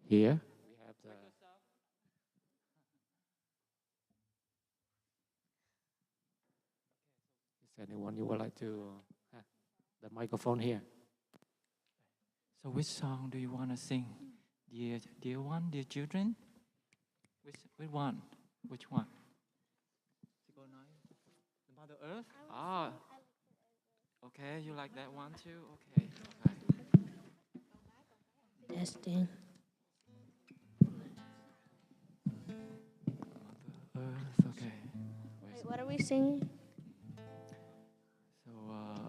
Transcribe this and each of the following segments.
here. We have the. Is anyone you would like to? The microphone here. So which song do you want to sing? Dear one, dear children? Which one? Which one? The Mother Earth? Ah. Okay, you like that one too? Okay. Testing. Mother Earth, okay. Wait, what are we singing? So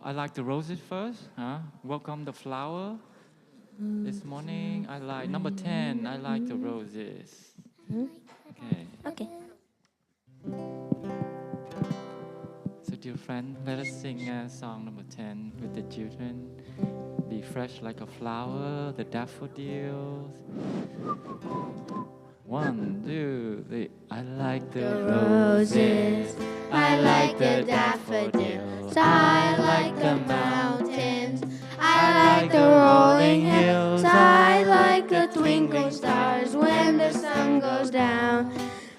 I like the roses first. Huh? Welcome the flower. This morning I like number 10. I like the roses. Okay. Okay. So dear friend, let us sing song number 10 with the children. Be fresh like a flower, the daffodils. 1, 2, 3. I like the roses. I like the daffodils. I like the mountains. I like the rolling hills. I like the twinkling stars when the sun goes down.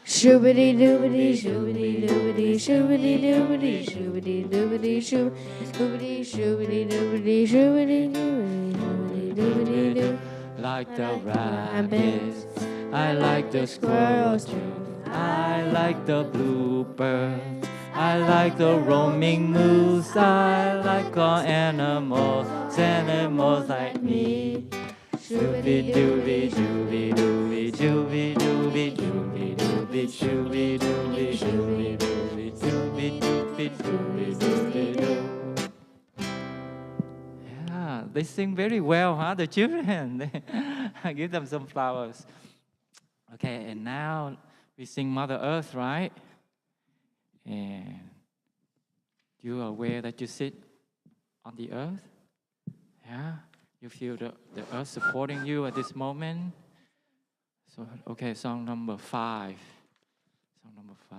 Shoobity doobity shoobity doobity shoobity doobity shoobity doobity shoobity shoobity doobity shoobity doobity doobity doo. Like the rabbits, I like the squirrels too. I like the bluebirds. I like the roaming moose. I like all animals like me. Shooby dooby dooby dooby dooby dooby dooby dooby shooby dooby shooby dooby dooby dooby dooby dooby doo. Yeah, they sing very well, huh? The children. I give them some flowers. Okay, and now we sing Mother Earth, right? And you are aware that you sit on the earth? Yeah? You feel the earth supporting you at this moment? So, okay, song number 5. Song number 5.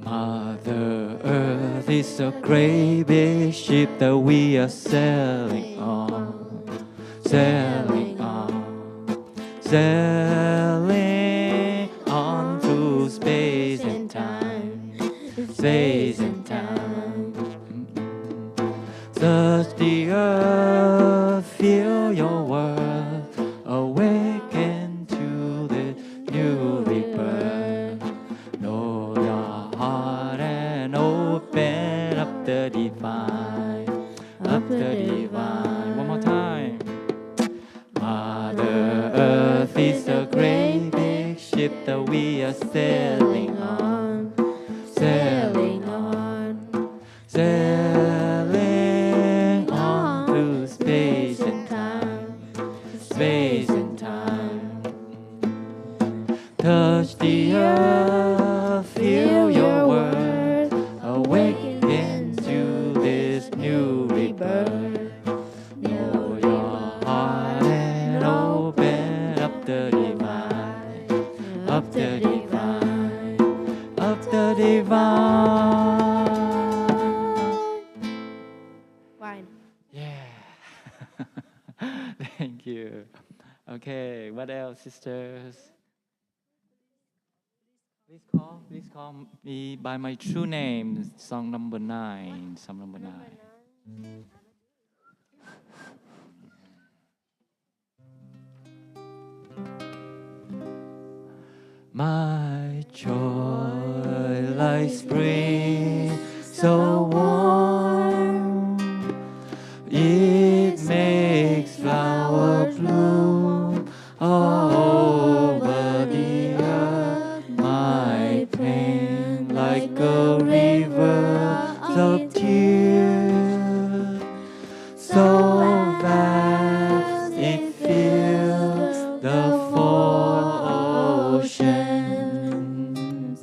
Mother Earth is a great big ship that we are sailing on, sailing on, sailing on through space and time, space and time. Touch the earth, feel your worth, awaken to the new rebirth. Know your heart and open up the divine, up the divine. One more time. Mother Earth is a great big ship that we are sailing on, sailing on, sailing on through space and time, space and time. Touch the earth, feel your worth, awaken to this new rebirth. Know your heart and open up the divine, up the divine, up the divine. Fine. Yeah. Thank you. Okay, what else, sisters? Please call me by my true name. Song number 9. Song number 9. My joy like spring, so warm. It makes flowers bloom all over the earth. My pain like a river of tears, so vast it fills the four oceans.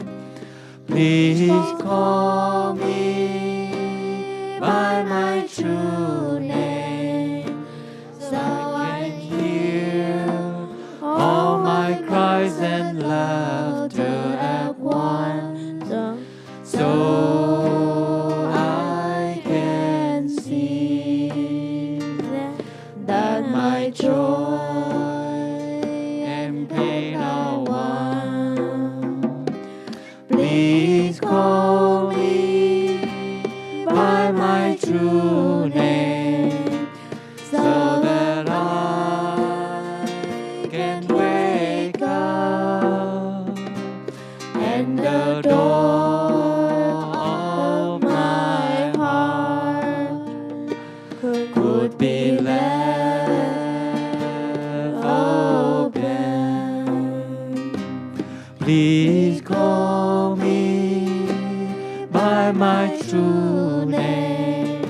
Please call me by my true name, so I can hear all my cries and laughter at once. So I call me by my true name, so that I can wake up, and the door of my heart could be left open. Please call me by my true name,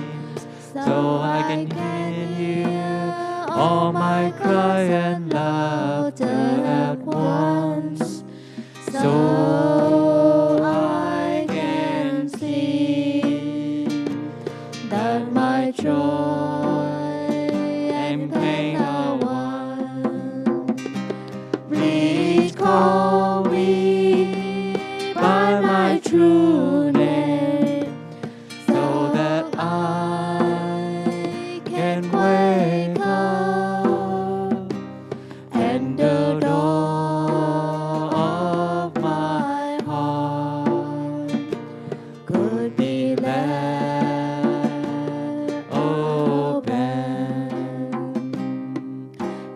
so I can hear all my cry and laughter at once, so I can see that my joy and pain are one. Please call me by my true name, so that I can wake up, and the door of my heart could be left open.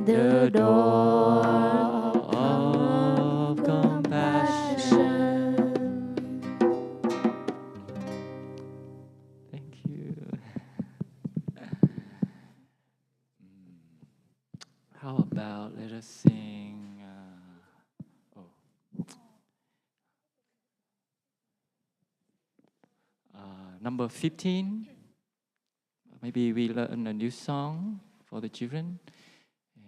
The door of compassion. Thank you. How about let us sing number 15. Maybe we learn a new song for the children.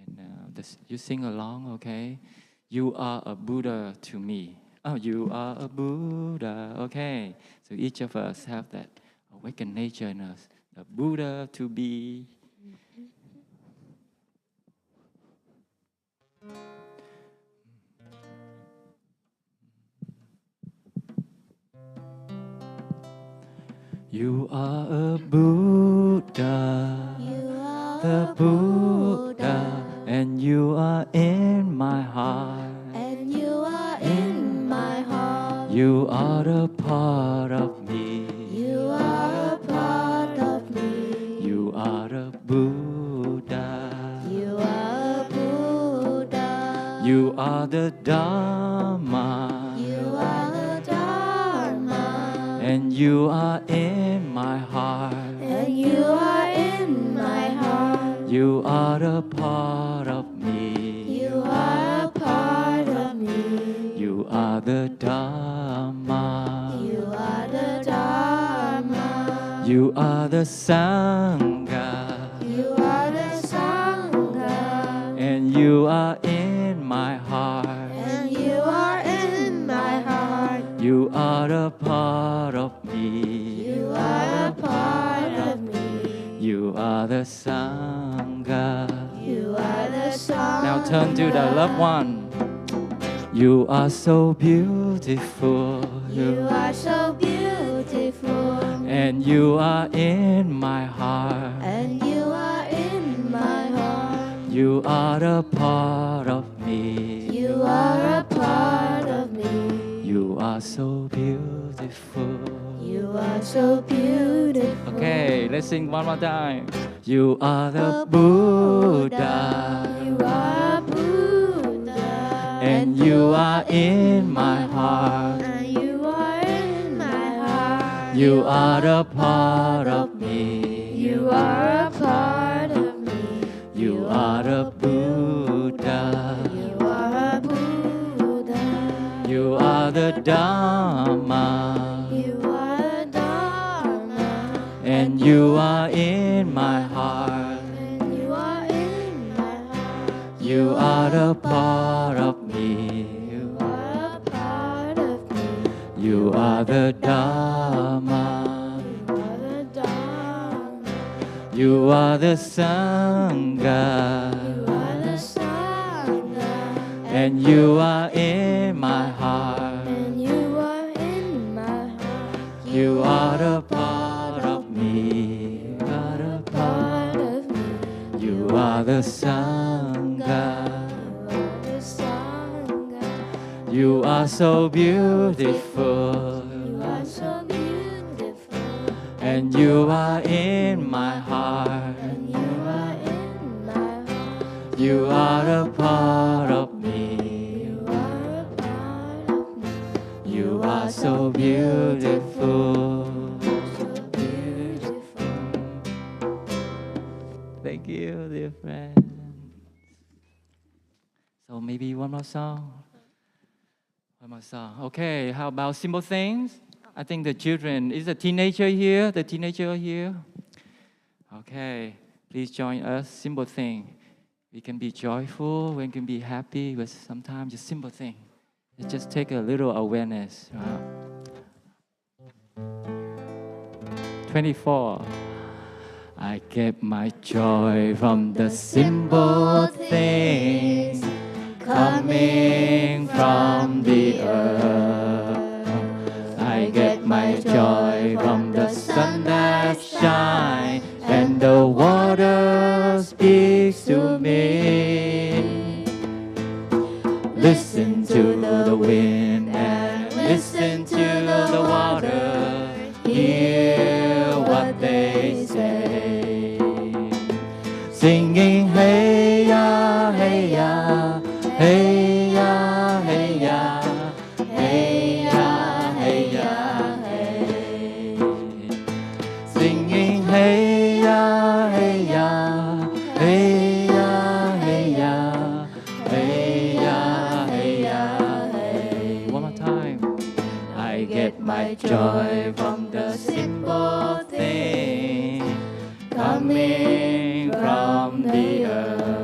And you sing along, okay? You are a Buddha to me. Oh, you are a Buddha, okay? So each of us have that awakened nature in us, the Buddha to be. You are a Buddha, the Buddha, and you are in my heart. And you are in my heart. You are a part of me. You are a part of me. You are a Buddha. You are a Buddha. You are the Dharma. You are the Dharma. And you are in my heart. And you are in my heart. You are a part of me. You are a part of me. You are the Dharma. You are the Dharma. You are the Sangha. You are the Sangha. And you are in my heart. And you are in my heart. You are a part of me. You are a part of me. You are the Sangha. You are the Sangha. Now turn to the loved one. You are so beautiful. You are so beautiful. And you are in my heart. And you are in my heart. You are a part of me. You are a part of me. You are so beautiful. You are so beautiful. Okay, let's sing one more time. You are the Buddha. You are Buddha. And you are in my heart. And you are in my heart. You are a part of me. You are a part of me. You are a Buddha. You are a Buddha. You are the Dharma. You are the Dharma. And you are in my heart. And you are in my heart. You are a part of me. You are a part of me. You are the Dharma. You are the Dharma. You are the Sangha. You are the Sangha. And you are in my heart. And you are in my heart. You are a part of me. You are a part. Part of me. You are the Sangha. You are the Sangha. You are so beautiful. You are and you are in my heart. and you are in my heart. You are a part of me. You are a part of me. You are so beautiful. So beautiful. Thank you, dear friend. So maybe one more song. One more song. Okay, how about simple things? I think the children, is a teenager here? The teenager here? Okay, please join us. Simple thing. We can be joyful, we can be happy, but sometimes just simple thing. It just take a little awareness. 24. I get my joy from the simple things coming from the earth. I get my joy from the sun that shines and the water speaks to me. Listen to the wind and listen to the water. Hear what they say. Singing hey ya, hey ya, hey ya, hey ya, hey ya, hey ya, hey. Singing hey ya, hey ya, hey ya, hey ya, hey ya, hey ya, hey. One more time. I get my joy from the simple thing coming from the earth.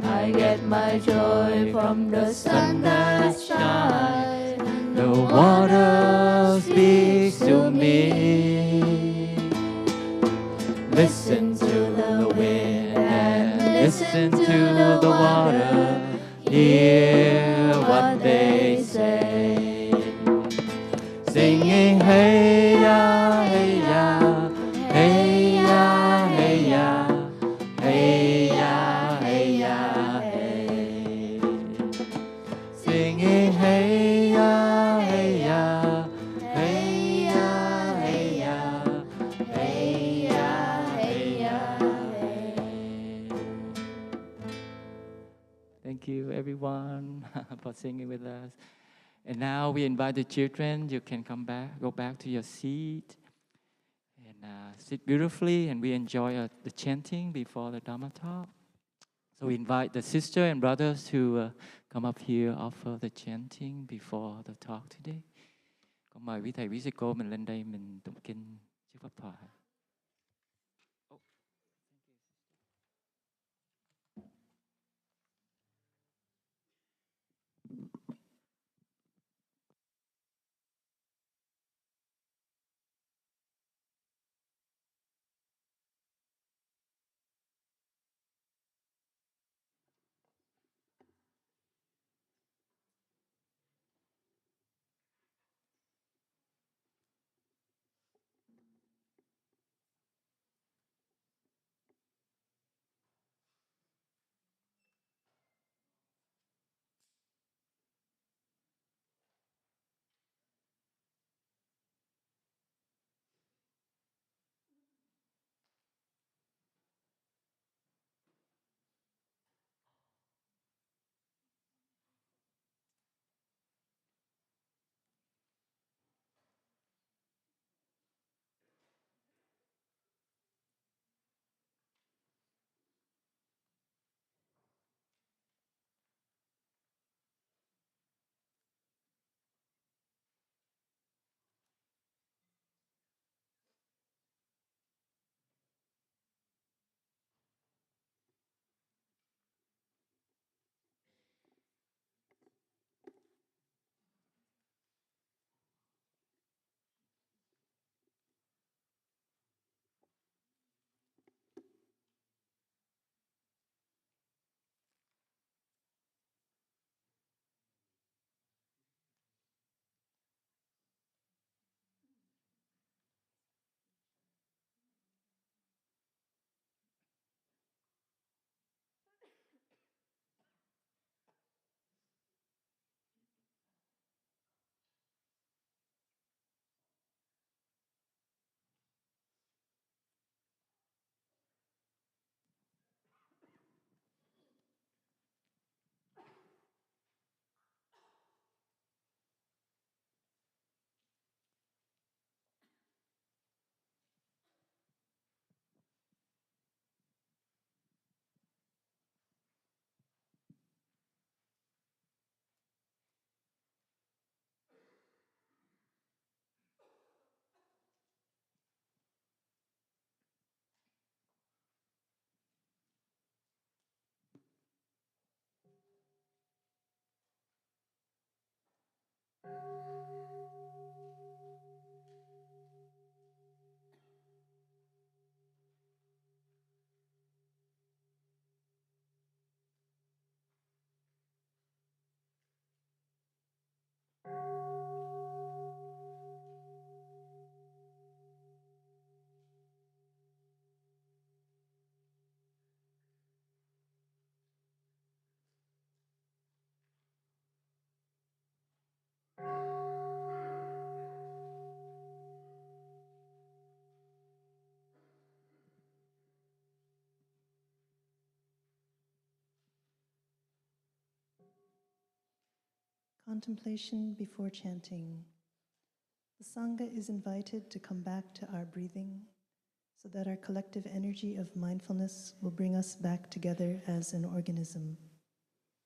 I get my joy from the sun that shines. The water speaks to me. Listen to the wind and listen to the water. Hear what they say. Singing hey ya, hey ya, hey ya, hey ya, hey ya, hey ya, hey. Singing hey ya, hey ya, hey ya, hey ya, hey ya, hey ya, hey. Thank you, everyone, for singing with us. And now we invite the children. You can come back, go back to your seat, and sit beautifully. And we enjoy the chanting before the Dharma talk. So we invite the sister and brothers to come up here, offer the chanting before the talk today. Con mời quý thầy, quý sư cô mình lên đây mình tụng kinh trước pháp thoại. Contemplation before chanting. The Sangha is invited to come back to our breathing so that our collective energy of mindfulness will bring us back together as an organism,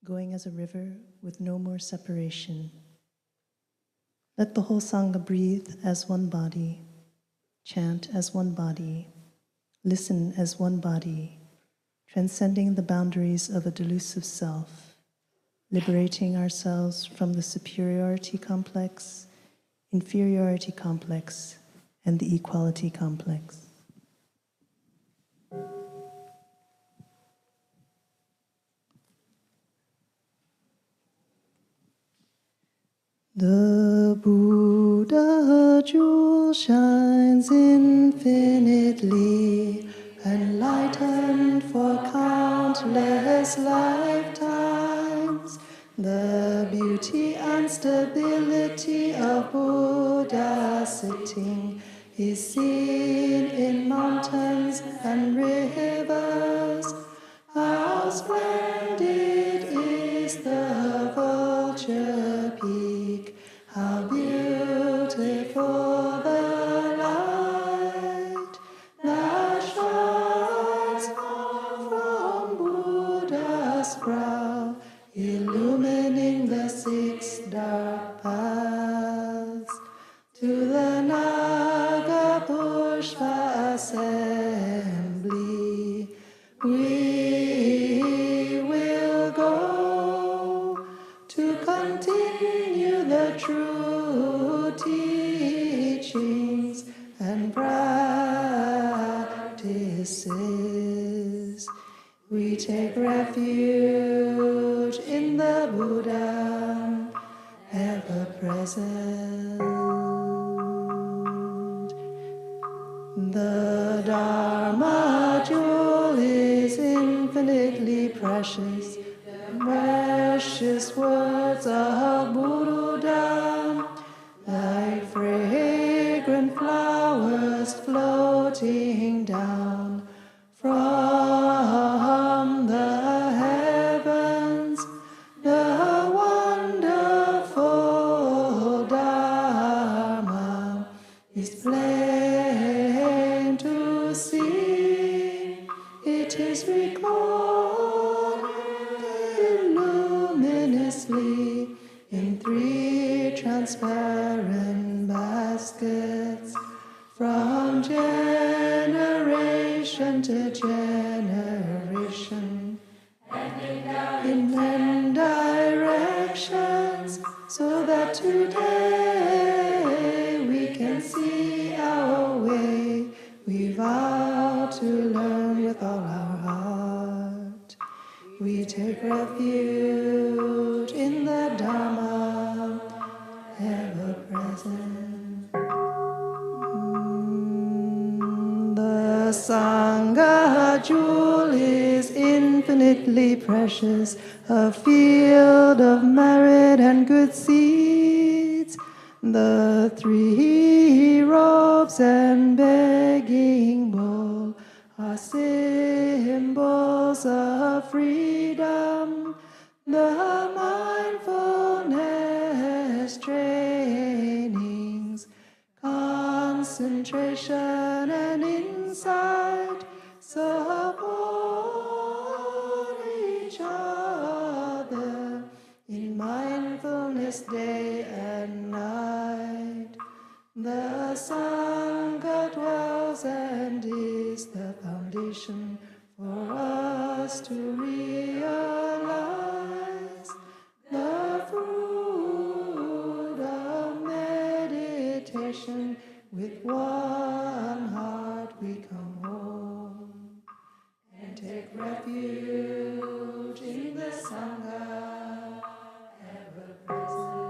going as a river with no more separation. Let the whole Sangha breathe as one body, chant as one body, listen as one body, transcending the boundaries of a delusive self, liberating ourselves from the superiority complex, inferiority complex, and the equality complex. The Buddha jewel shines infinitely, enlightened for countless lifetimes. The beauty and stability of Buddha sitting is seen in mountains and rivers. How splendid is the vulture peak, how beautiful the light that shines from Buddha's brow, illumining the 6 dark paths to the Naga Pushpa assembly. We will go to continue the true teachings and practices. We take refuge in the Buddha, ever present. The Dharma jewel is infinitely precious. The precious words of Buddha, like fragrant flowers floating down from the heavens. The wonderful Dharma is plain to see. It is recorded luminously in 3 transparent baskets, from generation to generation, in 10 directions, so that today we can see our way. We vow to learn with all our heart. We take refuge in the Dharma, ever present. The Sangha jewel is infinitely precious, a field of merit and good seeds. The 3 robes and begging bowl are symbols of freedom. The mindfulness trainings, concentration and insight support each other in mindfulness day and night. The Sangha dwells and is the foundation for us to realize the fruit of meditation. With one heart we come home and take refuge in the Sangha, ever present.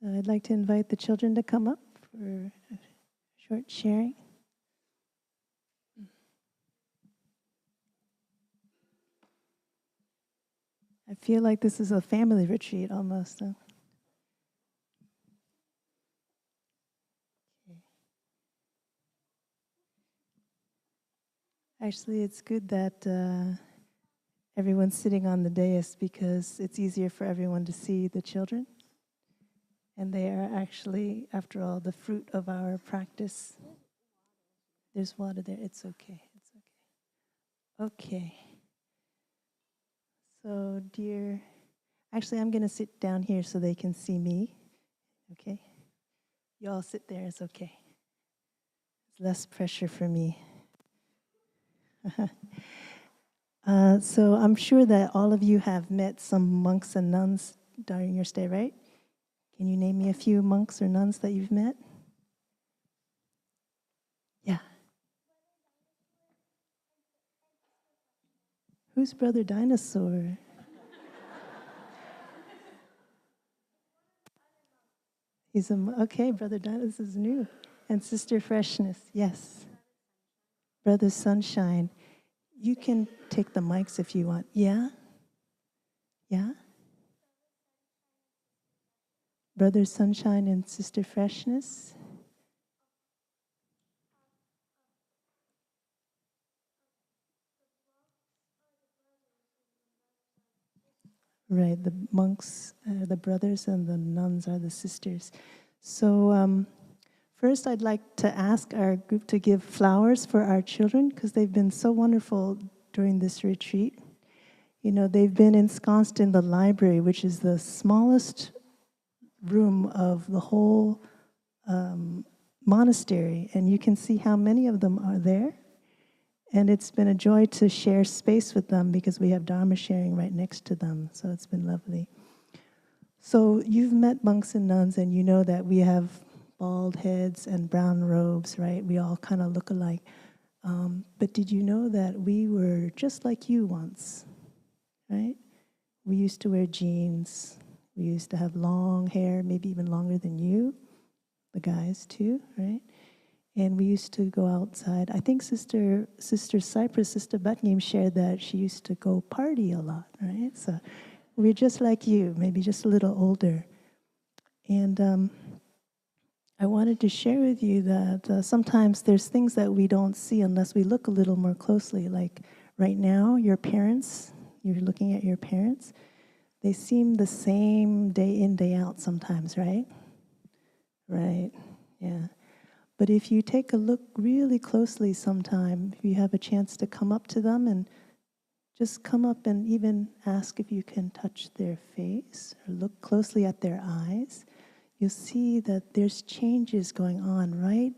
So I'd like to invite the children to come up for a short sharing. I feel like this is a family retreat almost. Huh? Okay. Actually, it's good that everyone's sitting on the dais because it's easier for everyone to see the children. And they are actually, after all, the fruit of our practice. There's water there. It's okay. It's okay. Okay. So, dear, actually, I'm going to sit down here so they can see me. Okay? You all sit there. It's okay. It's less pressure for me. So I'm sure that all of you have met some monks and nuns during your stay, right? Can you name me a few monks or nuns that you've met? Yeah. Who's Brother Dinosaur? He's okay, Brother Dinosaur is new. And Sister Freshness, yes. Brother Sunshine. You can take the mics if you want. Yeah? Yeah? Brother Sunshine and Sister Freshness. Right, the monks are the brothers and the nuns are the sisters. So first I'd like to ask our group to give flowers for our children because they've been so wonderful during this retreat. You know, they've been ensconced in the library, which is the smallest room of the whole monastery, and you can see how many of them are there. And it's been a joy to share space with them because we have dharma sharing right next to them, so it's been lovely. So you've met monks and nuns, and you know that we have bald heads and brown robes, right? We all kind of look alike. But did you know that we were just like you once, right? We used to wear jeans. We used to have long hair, maybe even longer than you, the guys too, right? And we used to go outside. I think Sister Cypress, Sister Butnam shared that she used to go party a lot, right? So we're just like you, maybe just a little older. And I wanted to share with you that sometimes there's things that we don't see unless we look a little more closely. Like right now, your parents, you're looking at your parents, they seem the same day in, day out sometimes, right? Right, yeah. But if you take a look really closely sometime, if you have a chance to come up to them and just come up and even ask if you can touch their face or look closely at their eyes, you'll see that there's changes going on right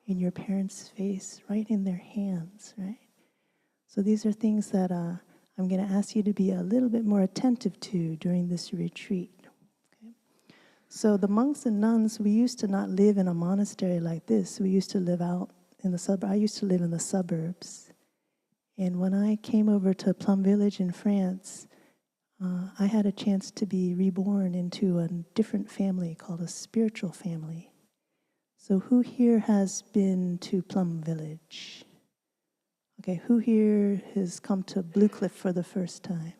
in your parents' face, right in their hands, right? So these are things that I'm going to ask you to be a little bit more attentive to during this retreat. So the monks and nuns, we used to not live in a monastery like this. We used to live out in the suburbs. I used to live in the suburbs. And when I came over to Plum Village in France, I had a chance to be reborn into a different family called a spiritual family. So who here has been to Plum Village? Okay, who here has come to Blue Cliff for the first time?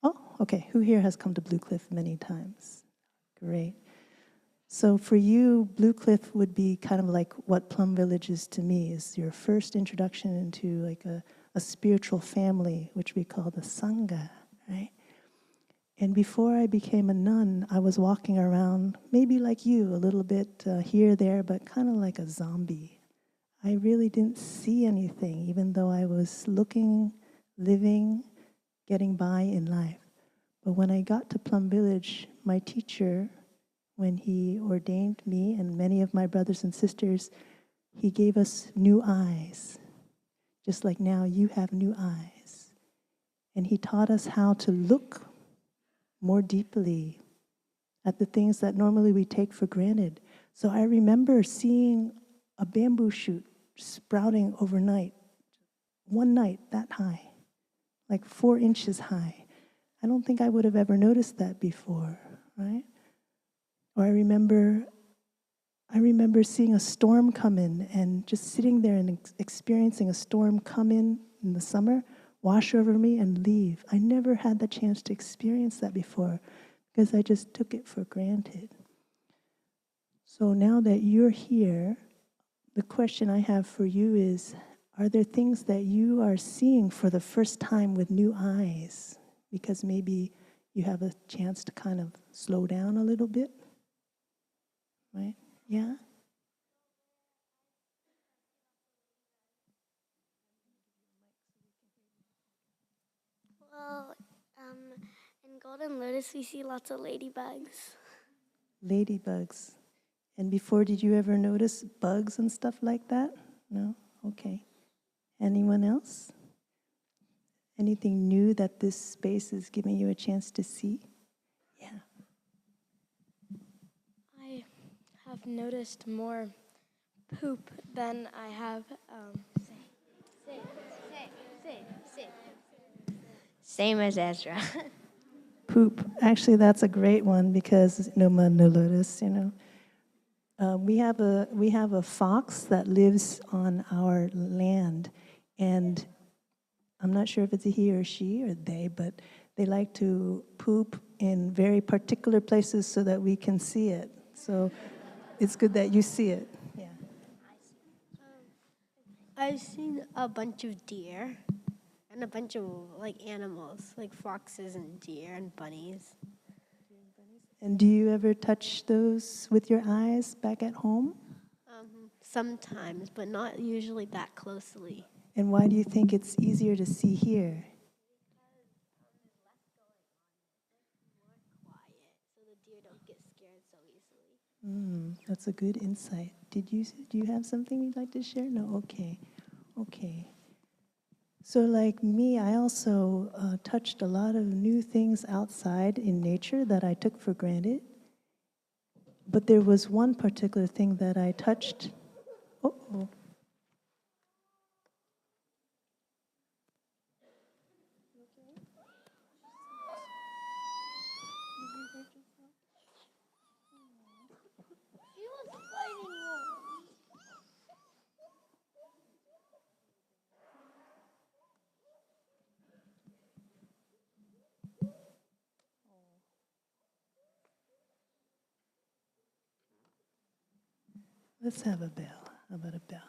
Oh, okay, who here has come to Blue Cliff many times? Great. So for you, Blue Cliff would be kind of like what Plum Village is to me, is your first introduction into like a spiritual family, which we call the Sangha, right? And before I became a nun, I was walking around, maybe like you, a little bit here, there, but kind of like a zombie. I really didn't see anything, even though I was looking, living, getting by in life. But when I got to Plum Village, my teacher, when he ordained me and many of my brothers and sisters, he gave us new eyes, just like now you have new eyes. And he taught us how to look more deeply at the things that normally we take for granted. So I remember seeing a bamboo shoot sprouting overnight, one night that high, like 4 inches high. I don't think I would have ever noticed that before, right? Or I remember seeing a storm come in and just sitting there and experiencing a storm come in the summer, wash over me and leave. I never had the chance to experience that before because I just took it for granted. So now that you're here, the question I have for you is, are there things that you are seeing for the first time with new eyes? Because maybe you have a chance to kind of slow down a little bit, right? Yeah? Well, in Golden Lotus, we see lots of ladybugs. Ladybugs. And before, did you ever notice bugs and stuff like that? No? Okay. Anyone else? Anything new that this space is giving you a chance to see? Yeah. I have noticed more poop than I have. Same as Ezra. Poop. Actually, that's a great one because no man, no lotus, you know. We have a fox that lives on our land, and I'm not sure if it's a he or she or they, but they like to poop in very particular places so that we can see it. So it's good that you see it. Yeah. I've seen a bunch of deer and a bunch of animals, like foxes and deer and bunnies. And do you ever touch those with your eyes back at home? Sometimes, but not usually that closely. And why do you think it's easier to see here? Quiet, so the deer don't get scared so easily. That's a good insight. Do you have something you'd like to share? No? Okay. So like me, I also touched a lot of new things outside in nature that I took for granted. But there was one particular thing that I touched. Uh-oh. Let's have a bell. How about a bell?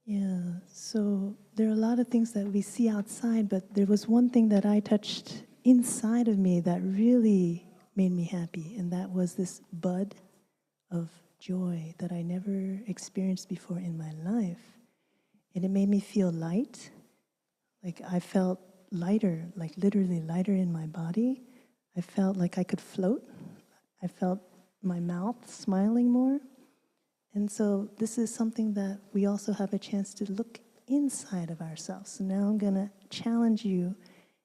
Yeah, so there are a lot of things that we see outside, but there was one thing that I touched inside of me that really made me happy, and that was this bud of joy that I never experienced before in my life. And it made me feel light, like I felt lighter, like literally lighter in my body. I felt like I could float. I felt my mouth smiling more. And so this is something that we also have a chance to look inside of ourselves. So now I'm going to challenge you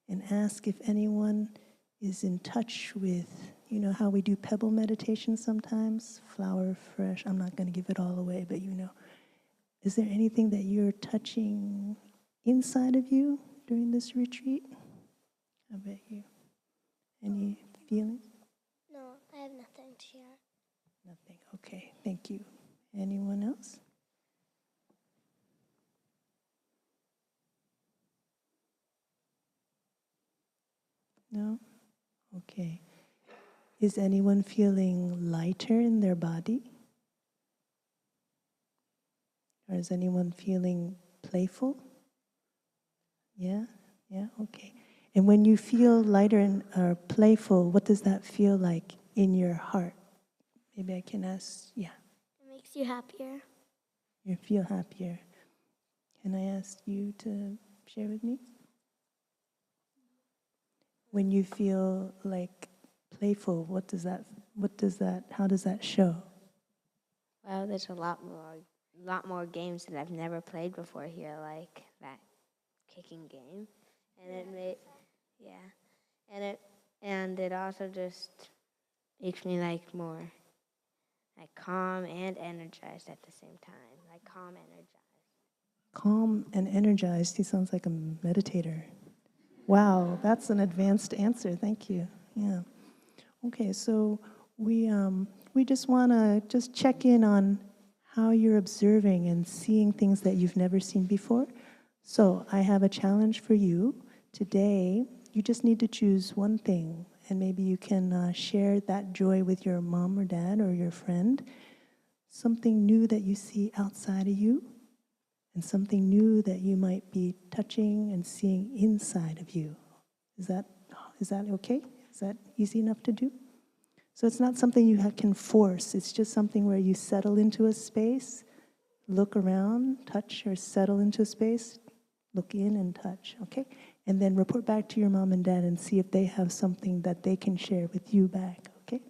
and ask if anyone is in touch with, you know how we do pebble meditation sometimes? Flower fresh. I'm not going to give it all away, but you know. Is there anything that you're touching inside of you during this retreat? How about you? Any feelings? No, I have nothing to share. Nothing. Okay, thank you. Anyone else? No? Okay. Is anyone feeling lighter in their body? Or is anyone feeling playful? Yeah? Yeah? Okay. And when you feel lighter or playful, what does that feel like in your heart? Maybe I can ask, yeah. It makes you happier. You feel happier. Can I ask you to share with me? When you feel like playful, how does that show? Well, there's a lot more games that I've never played before here, like that kicking game, and Yeah, and it also just makes me like more like calm and energized at the same time. Like calm, energized. Calm and energized. He sounds like a meditator. Wow, that's an advanced answer. Thank you. Yeah. Okay, so we just want to just check in on how you're observing and seeing things that you've never seen before. So I have a challenge for you. Today, you just need to choose one thing, and maybe you can share that joy with your mom or dad or your friend. Something new that you see outside of you, and something new that you might be touching and seeing inside of you. Is that okay? Is that easy enough to do? So it's not something you can force. It's just something where you settle into a space, look around, touch or settle into a space, look in and touch, okay? And then report back to your mom and dad and see if they have something that they can share with you back, okay?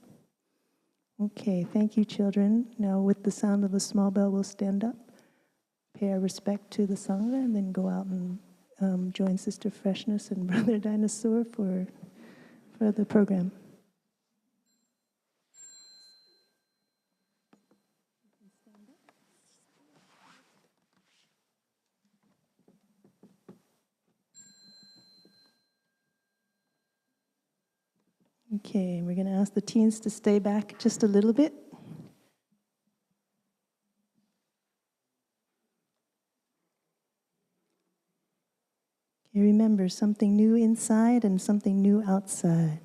Okay, thank you, children. Now with the sound of a small bell, we'll stand up, pay our respect to the Sangha, and then go out and join Sister Freshness and Brother Dinosaur for the program. Okay, we're going to ask the teens to stay back just a little bit. Okay, remember, something new inside and something new outside.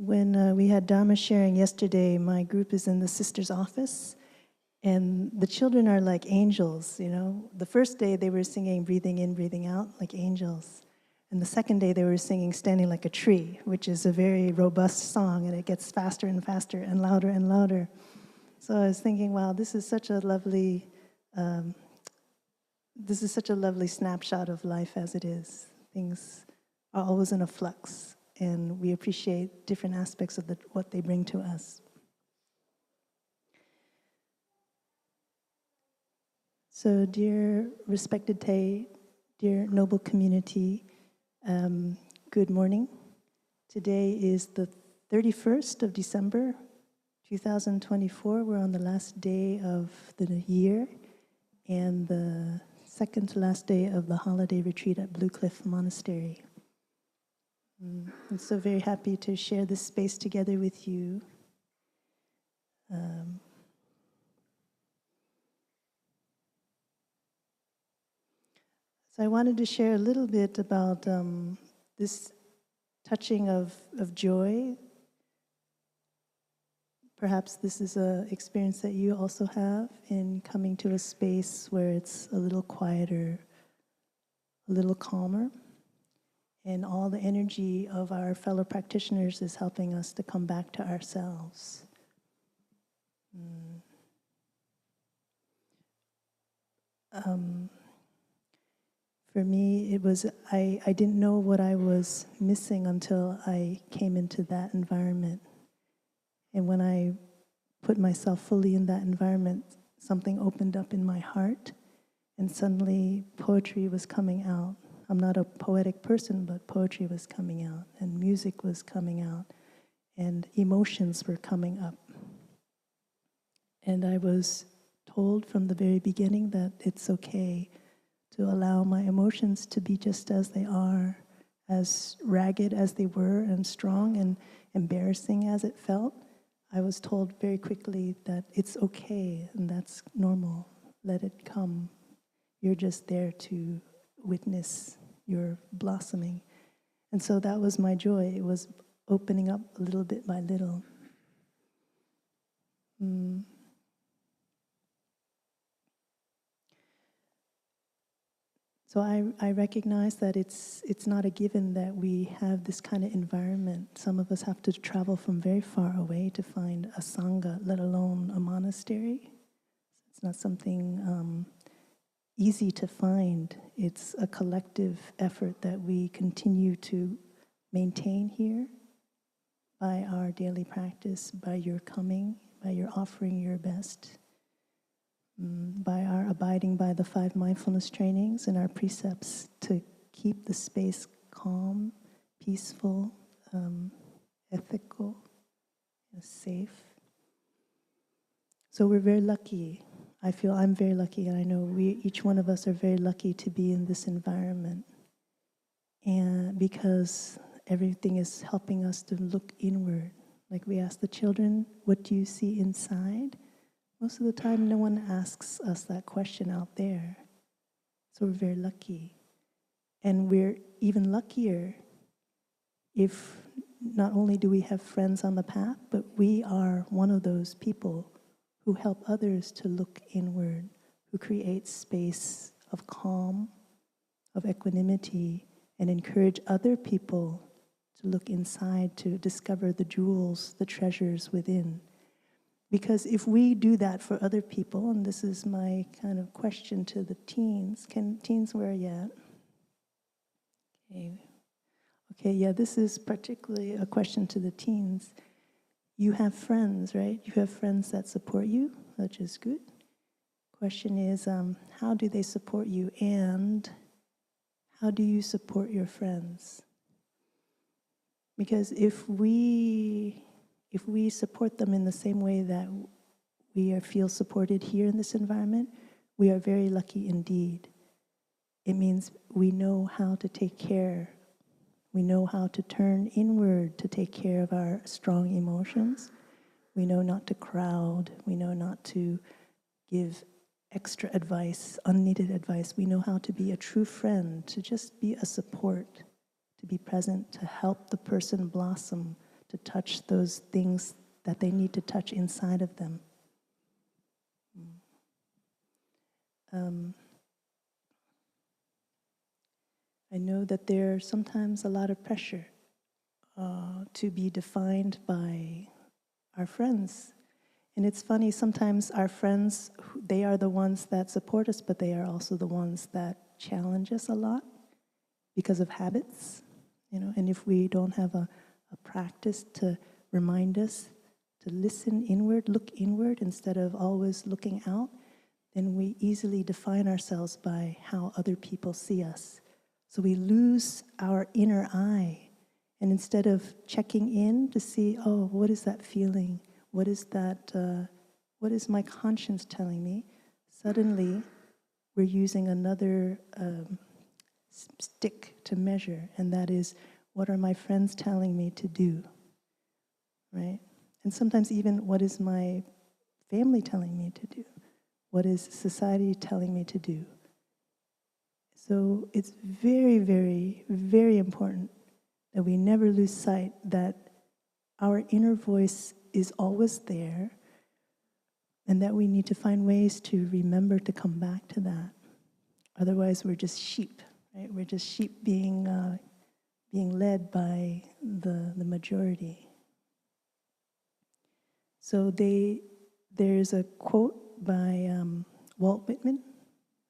When we had Dharma sharing yesterday, my group is in the sister's office, and the children are like angels, you know. The first day they were singing breathing in, breathing out like angels. And the second day they were singing standing like a tree, which is a very robust song, and it gets faster and faster and louder and louder. So I was thinking, wow, this is such a lovely snapshot of life as it is. Things are always in a flux, and we appreciate different aspects of what they bring to us. So, dear respected Tay, dear noble community, good morning. Today is the 31st of December, 2024. We're on the last day of the year and the second to last day of the holiday retreat at Blue Cliff Monastery. I'm so very happy to share this space together with you. So I wanted to share a little bit about this touching of joy. Perhaps this is an experience that you also have in coming to a space where it's a little quieter, a little calmer. And all the energy of our fellow practitioners is helping us to come back to ourselves. For me, it was, I didn't know what I was missing until I came into that environment. And when I put myself fully in that environment, something opened up in my heart, and suddenly poetry was coming out. I'm not a poetic person, but poetry was coming out, and music was coming out, and emotions were coming up. And I was told from the very beginning that it's okay to allow my emotions to be just as they are, as ragged as they were, and strong and embarrassing as it felt. I was told very quickly that it's okay, and that's normal. Let it come. You're just there to witness your blossoming. And so that was my joy. It was opening up a little bit by little. So I recognize that it's not a given that we have this kind of environment. Some of us have to travel from very far away to find a sangha, let alone a monastery. It's not something easy to find. It's a collective effort that we continue to maintain here by our daily practice, by your coming, by your offering your best, by our abiding by the 5 mindfulness trainings and our precepts to keep the space calm, peaceful, ethical, and safe. So we're very lucky. I feel I'm very lucky, and I know each one of us are very lucky to be in this environment. And because everything is helping us to look inward. Like we ask the children, what do you see inside? Most of the time, no one asks us that question out there. So we're very lucky. And we're even luckier if not only do we have friends on the path, but we are one of those people who help others to look inward, who create space of calm, of equanimity, and encourage other people to look inside, to discover the jewels, the treasures within. Because if we do that for other people, and this is my kind of question to the teens, teens, where are you at? Okay, yeah, this is particularly a question to the teens. You have friends, right? You have friends that support you, which is good. Question is, how do they support you, and how do you support your friends? Because if we support them in the same way that we feel supported here in this environment, we are very lucky indeed. It means we know how to take care. We know how to turn inward to take care of our strong emotions. We know not to crowd. We know not to give extra advice, unneeded advice. We know how to be a true friend, to just be a support, to be present, to help the person blossom, to touch those things that they need to touch inside of them. I know that there's sometimes a lot of pressure to be defined by our friends. And it's funny, sometimes our friends, they are the ones that support us, but they are also the ones that challenge us a lot because of habits, and if we don't have a practice to remind us to listen inward, look inward instead of always looking out, then we easily define ourselves by how other people see us. So we lose our inner eye, and instead of checking in to see, oh, what is that feeling? What is that? What is my conscience telling me? Suddenly, we're using another stick to measure, and that is, what are my friends telling me to do, right? And sometimes even, what is my family telling me to do? What is society telling me to do? So it's very, very, very important that we never lose sight that our inner voice is always there, and that we need to find ways to remember to come back to that. Otherwise, we're just sheep, right? We're just sheep being led by the majority. So there's a quote by Walt Whitman.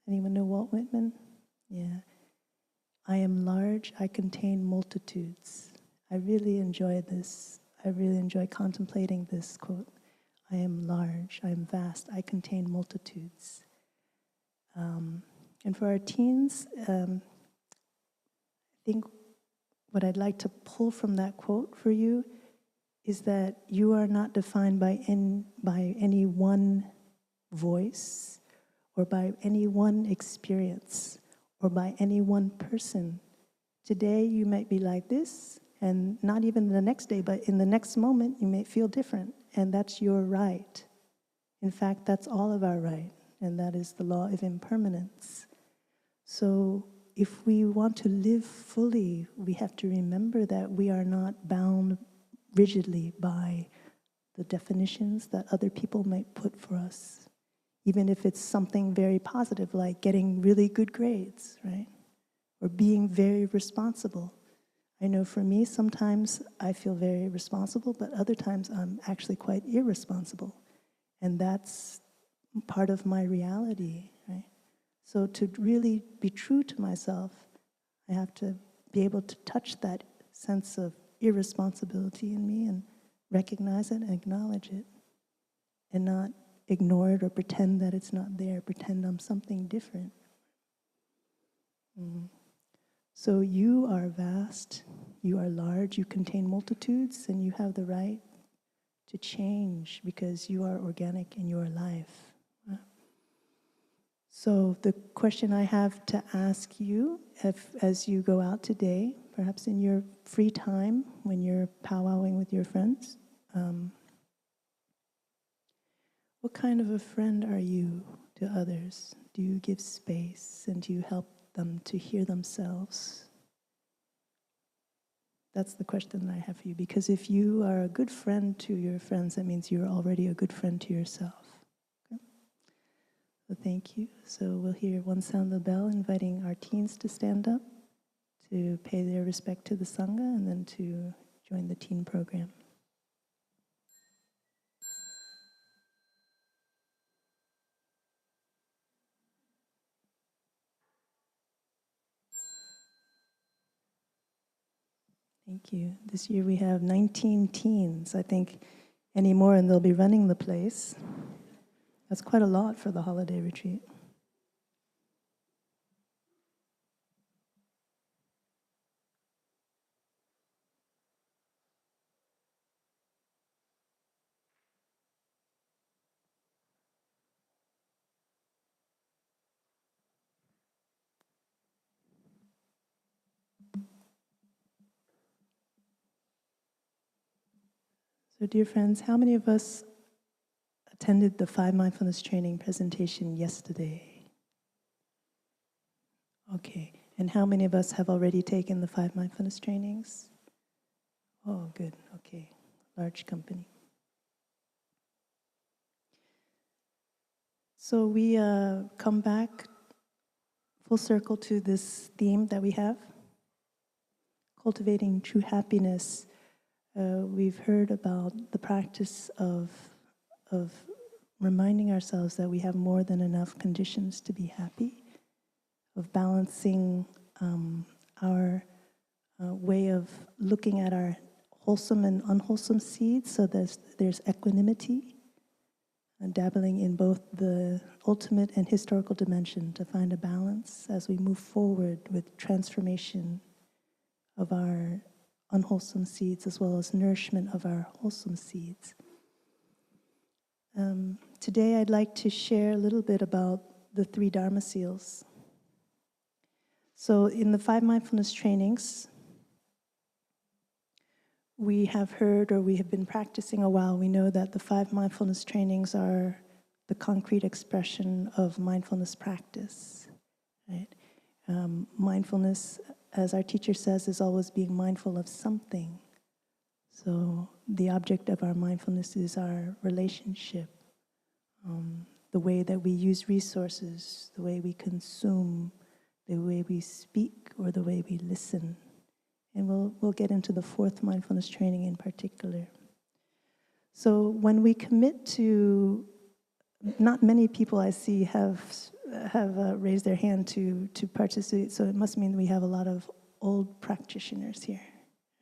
Anyone know Walt Whitman? Yeah. I am large, I contain multitudes. I really enjoy this. I really enjoy contemplating this quote. I am large, I am vast, I contain multitudes. And for our teens, I think what I'd like to pull from that quote for you is that you are not defined by any one voice, or by any one experience, or by any one person. Today you might be like this, and not even the next day, but in the next moment you may feel different, and that's your right. In fact, that's all of our right, and that is the law of impermanence. So if we want to live fully, we have to remember that we are not bound rigidly by the definitions that other people might put for us, even if it's something very positive like getting really good grades, right? Or being very responsible. I know for me, sometimes I feel very responsible, but other times I'm actually quite irresponsible. And that's part of my reality, right? So to really be true to myself, I have to be able to touch that sense of irresponsibility in me and recognize it and acknowledge it, and not ignore it or pretend that it's not there, pretend I'm something different. So you are vast, you are large, you contain multitudes, and you have the right to change because you are organic in your life. So the question I have to ask you, as you go out today, perhaps in your free time when you're powwowing with your friends, what kind of a friend are you to others? Do you give space and do you help them to hear themselves? That's the question that I have for you, because if you are a good friend to your friends, that means you're already a good friend to yourself. Okay? So thank you. So we'll hear one sound of the bell, inviting our teens to stand up, to pay their respect to the Sangha, and then to join the teen program. Thank you. This year we have 19 teens. I think any more and they'll be running the place. That's quite a lot for the holiday retreat. So dear friends, how many of us attended the 5 mindfulness training presentation yesterday? Okay. And how many of us have already taken the 5 mindfulness trainings? Oh, good. Okay. Large company. So we come back full circle to this theme that we have, cultivating true happiness. We've heard about the practice of reminding ourselves that we have more than enough conditions to be happy, of balancing our way of looking at our wholesome and unwholesome seeds, so there's equanimity, and dabbling in both the ultimate and historical dimension to find a balance as we move forward with transformation of our unwholesome seeds as well as nourishment of our wholesome seeds. Today I'd like to share a little bit about the 3 Dharma seals. So in the 5 mindfulness trainings, we have heard, or we have been practicing a while, we know that the 5 mindfulness trainings are the concrete expression of mindfulness practice, right? Mindfulness, as our teacher says, is always being mindful of something. So the object of our mindfulness is our relationship, the way that we use resources, the way we consume, the way we speak, or the way we listen. And we'll get into the 4th mindfulness training in particular. So when we commit to, not many people I see have raised their hand to participate, so it must mean we have a lot of old practitioners here,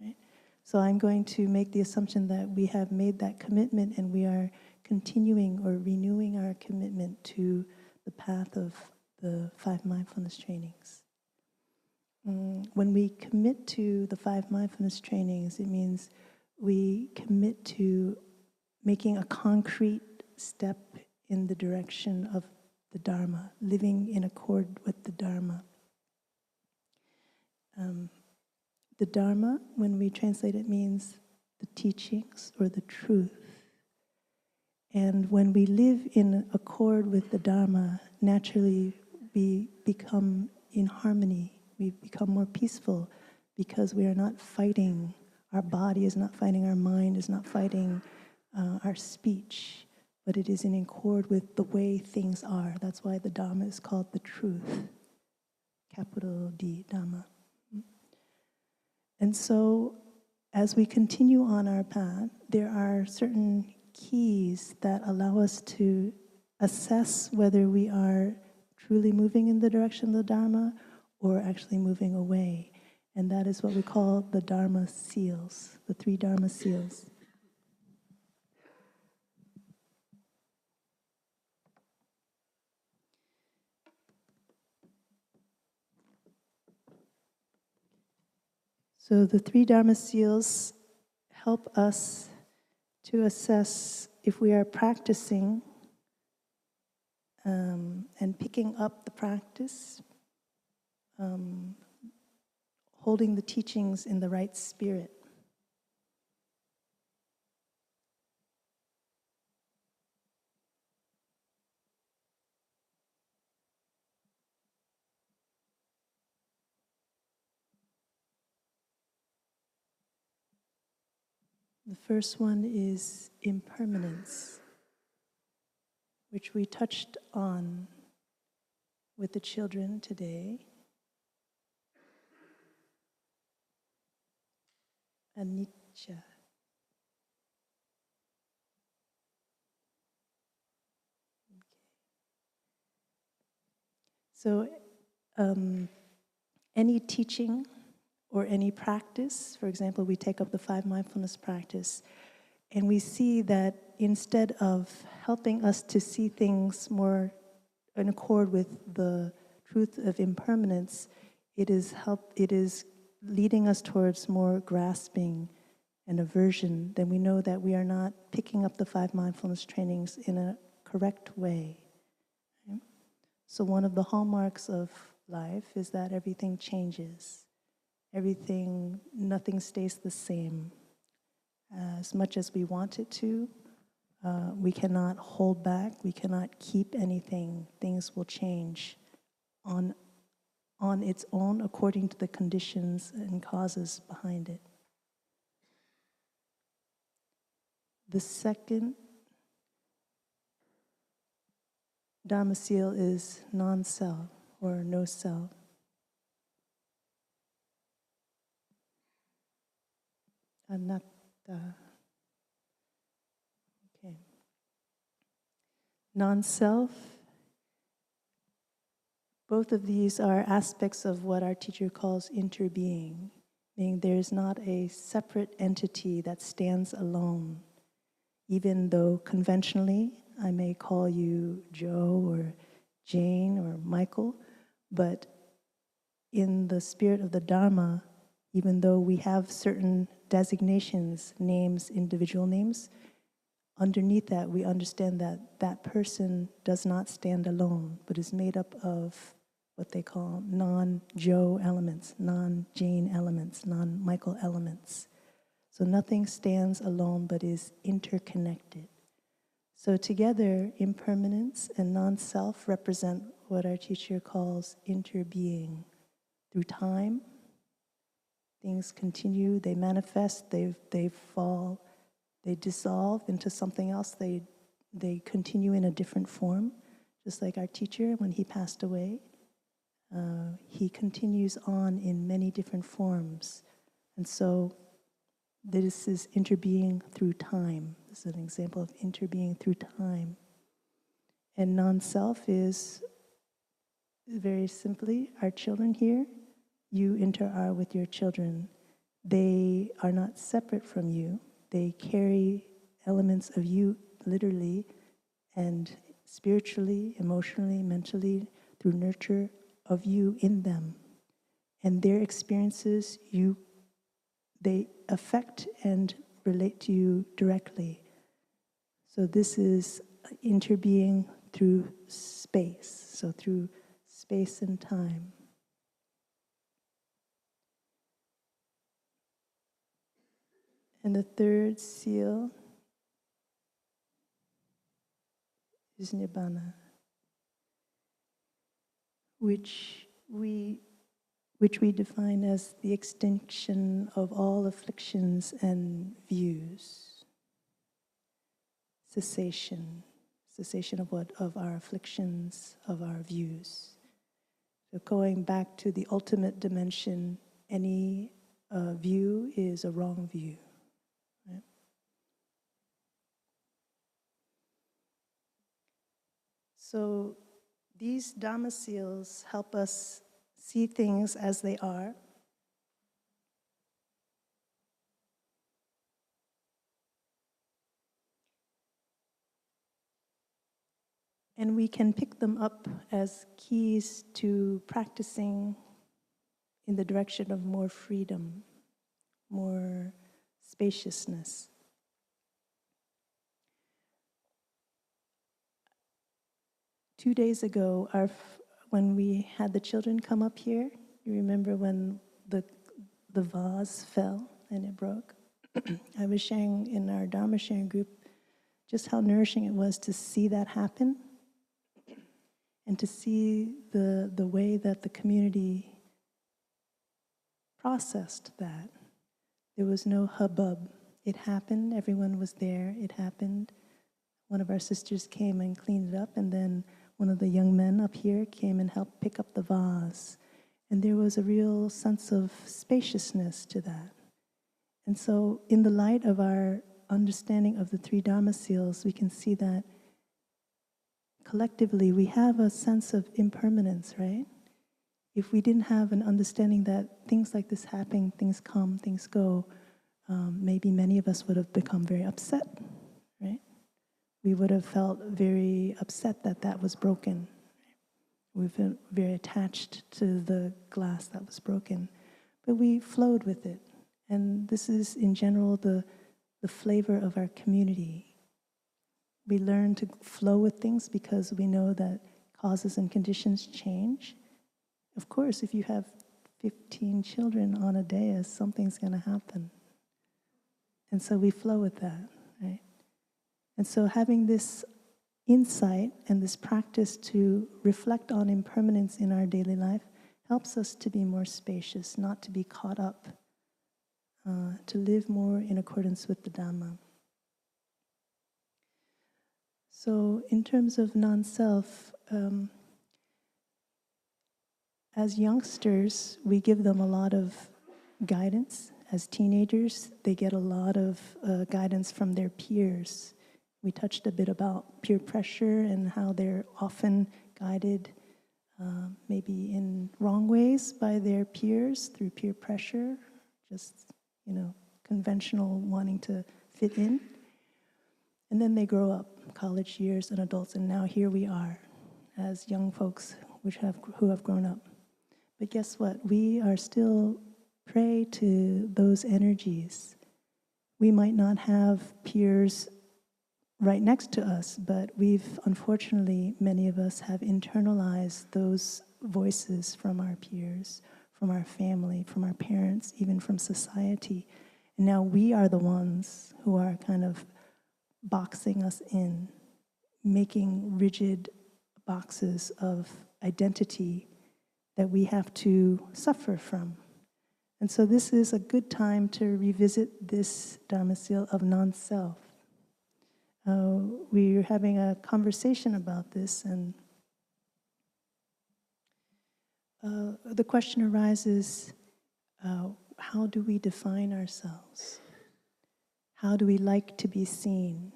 right? So I'm going to make the assumption that we have made that commitment and we are continuing or renewing our commitment to the path of the 5 mindfulness trainings. When we commit to the 5 mindfulness trainings, it means we commit to making a concrete step in the direction of the Dharma, living in accord with the Dharma. The Dharma, when we translate it, means the teachings or the truth. And when we live in accord with the Dharma, naturally we become in harmony. We become more peaceful because we are not fighting. Our body is not fighting, our mind is not fighting our speech, but it is in accord with the way things are. That's why the Dharma is called the truth. Capital D, Dhamma. And so, as we continue on our path, there are certain keys that allow us to assess whether we are truly moving in the direction of the Dharma or actually moving away. And that is what we call the Dharma seals, the 3 Dharma seals. So the 3 Dharma seals help us to assess if we are practicing and picking up the practice, holding the teachings in the right spirit. The first one is impermanence, which we touched on with the children today. Anicca. So any teaching or any practice, for example, we take up the 5 mindfulness practice, and we see that instead of helping us to see things more in accord with the truth of impermanence, it is leading us towards more grasping and aversion. Then we know that we are not picking up the 5 mindfulness trainings in a correct way. Okay? So one of the hallmarks of life is that everything changes. Nothing stays the same. As much as we want it to, we cannot hold back, we cannot keep anything. Things will change on its own according to the conditions and causes behind it. The second Dhamma seal is non-self or no self. Anatta. Okay. Non-self. Both of these are aspects of what our teacher calls interbeing, meaning there is not a separate entity that stands alone, even though conventionally I may call you Joe or Jane or Michael, but in the spirit of the Dharma, even though we have certain designations, names, individual names, underneath that we understand that that person does not stand alone, but is made up of what they call non-Joe elements, non-Jane elements, non-Michael elements. So nothing stands alone but is interconnected. So together, impermanence and non-self represent what our teacher calls interbeing. Through time, things continue, they manifest, they fall, they dissolve into something else, they continue in a different form. Just like our teacher, when he passed away, he continues on in many different forms. And so this is interbeing through time. This is an example of interbeing through time. And non-self is, very simply, our children here. You inter-are with your children. They are not separate from you. They carry elements of you, literally, and spiritually, emotionally, mentally, through nurture of you in them. And their experiences, they affect and relate to you directly. So this is interbeing through space, so through space and time. And the third seal is Nibbana, which which we define as the extinction of all afflictions and views. Cessation of what? Of our afflictions, of our views. So going back to the ultimate dimension, any view is a wrong view. Right? So these Dharma seals help us see things as they are. And we can pick them up as keys to practicing in the direction of more freedom, more spaciousness. Two days ago, when we had the children come up here, you remember when the vase fell and it broke? I was sharing in our Dharma sharing group just how nourishing it was to see that happen and to see the way that the community processed that. There was no hubbub. It happened, everyone was there, it happened. One of our sisters came and cleaned it up, and then one of the young men up here came and helped pick up the vase. And there was a real sense of spaciousness to that. And so in the light of our understanding of the three Dharma seals, we can see that collectively we have a sense of impermanence, right? If we didn't have an understanding that things like this happen, things come, things go, maybe many of us would have become very upset, right? We would have felt very upset that that was broken. We felt very attached to the glass that was broken. But we flowed with it. And this is, in general, the flavor of our community. We learn to flow with things because we know that causes and conditions change. Of course, if you have 15 children on a dais, something's going to happen. And so we flow with that, right? And so having this insight and this practice to reflect on impermanence in our daily life helps us to be more spacious, not to be caught up, to live more in accordance with the Dhamma. So in terms of non-self, as youngsters, we give them a lot of guidance. As teenagers, they get a lot of guidance from their peers. We touched a bit about peer pressure and how they're often guided maybe in wrong ways by their peers through peer pressure, just, conventional wanting to fit in. And then they grow up, college years and adults, and now here we are as young folks who have grown up. But guess what? We are still prey to those energies. We might not have peers right next to us, but unfortunately, many of us have internalized those voices from our peers, from our family, from our parents, even from society. And now we are the ones who are kind of boxing us in, making rigid boxes of identity that we have to suffer from. And so this is a good time to revisit this Dharma seal of non-self. We're having a conversation about this, and the question arises, how do we define ourselves? How do we like to be seen?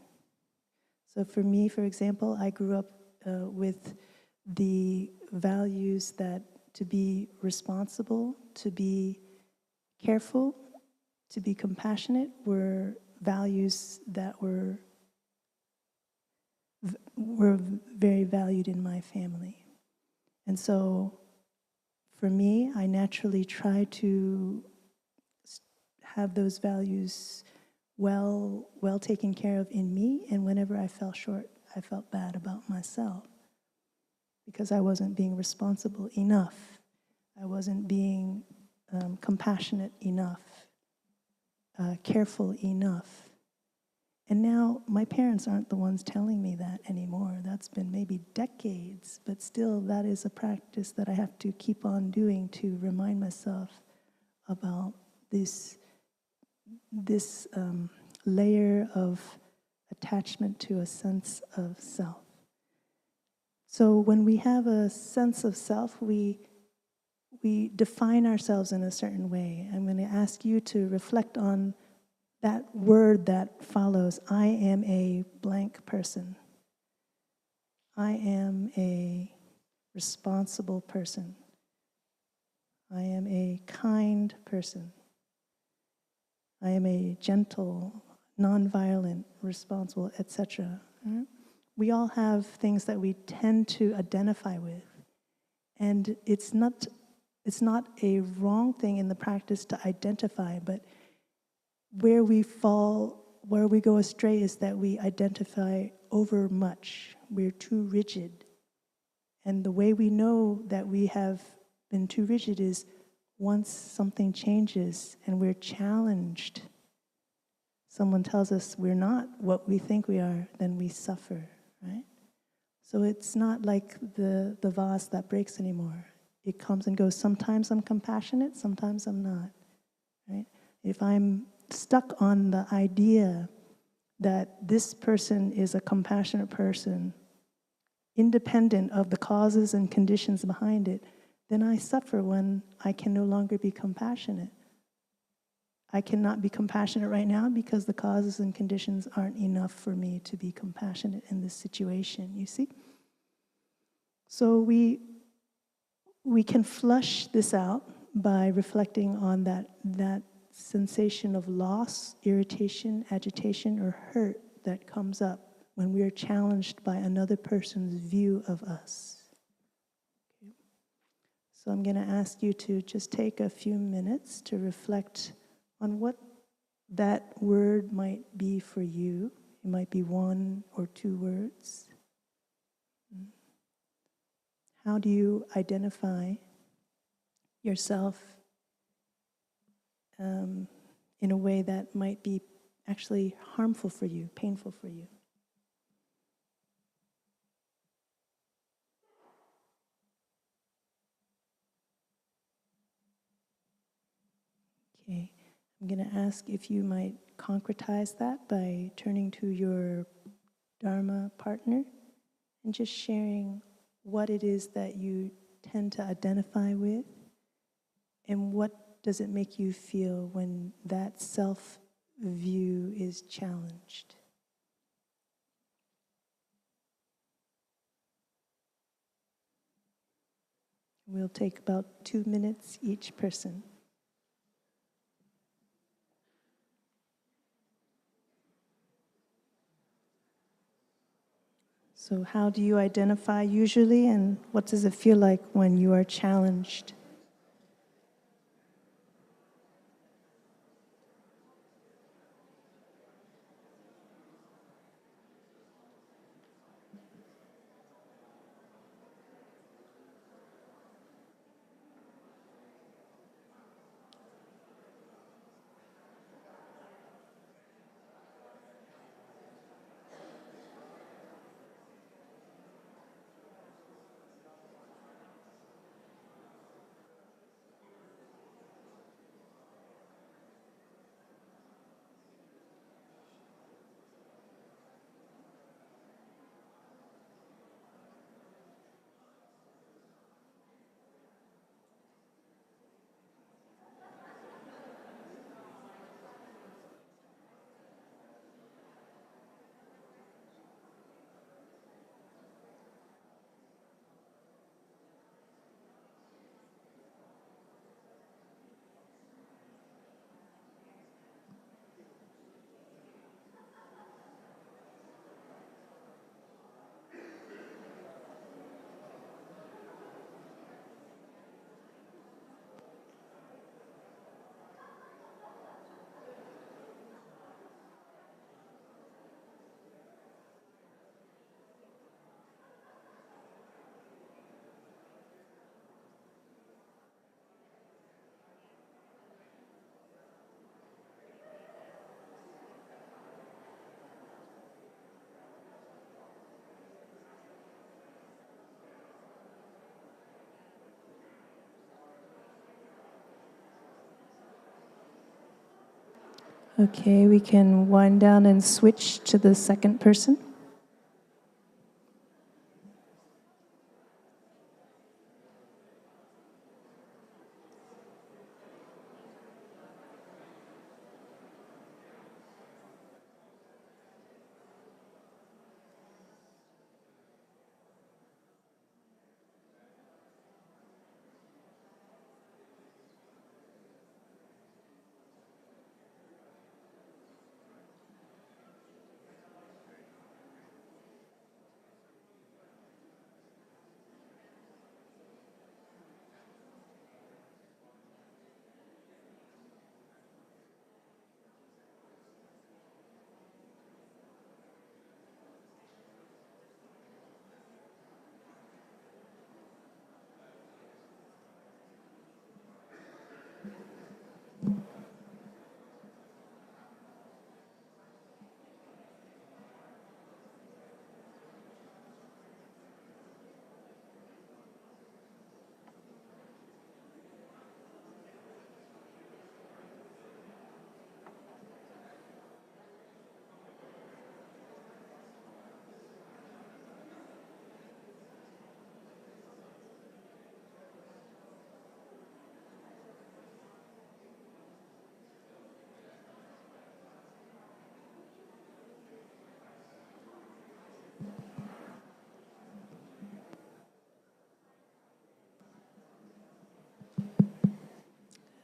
So for me, for example, I grew up with the values that to be responsible, to be careful, to be compassionate were values that were very valued in my family. And so for me, I naturally try to have those values well taken care of in me, and whenever I fell short, I felt bad about myself because I wasn't being responsible enough. I wasn't being compassionate enough, careful enough. And now my parents aren't the ones telling me that anymore. That's been maybe decades, but still that is a practice that I have to keep on doing to remind myself about this layer of attachment to a sense of self. So when we have a sense of self, we define ourselves in a certain way. I'm going to ask you to reflect on that word that follows. I am a blank person. I am a responsible person. I am a kind person. I am a gentle, nonviolent, responsible, etc. We all have things that we tend to identify with. And it's not a wrong thing in the practice to identify, but where we fall, where we go astray is that we identify over much. We're too rigid. And the way we know that we have been too rigid is once something changes and we're challenged, someone tells us we're not what we think we are, then we suffer, right? So it's not like the vase that breaks anymore. It comes and goes. Sometimes I'm compassionate, sometimes I'm not, right? If I'm stuck on the idea that this person is a compassionate person, independent of the causes and conditions behind it, then I suffer when I can no longer be compassionate. I cannot be compassionate right now because the causes and conditions aren't enough for me to be compassionate in this situation, you see? So we can flush this out by reflecting on that sensation of loss, irritation, agitation, or hurt that comes up when we are challenged by another person's view of us. Okay. So I'm going to ask you to just take a few minutes to reflect on what that word might be for you. It might be 1 or 2 words. How do you identify yourself in a way that might be actually harmful for you, painful for you? Okay, I'm going to ask if you might concretize that by turning to your dharma partner and just sharing what it is that you tend to identify with and what does it make you feel when that self-view is challenged. We'll take about 2 minutes each person. So how do you identify usually, and what does it feel like when you are challenged? Okay, we can wind down and switch to the second person.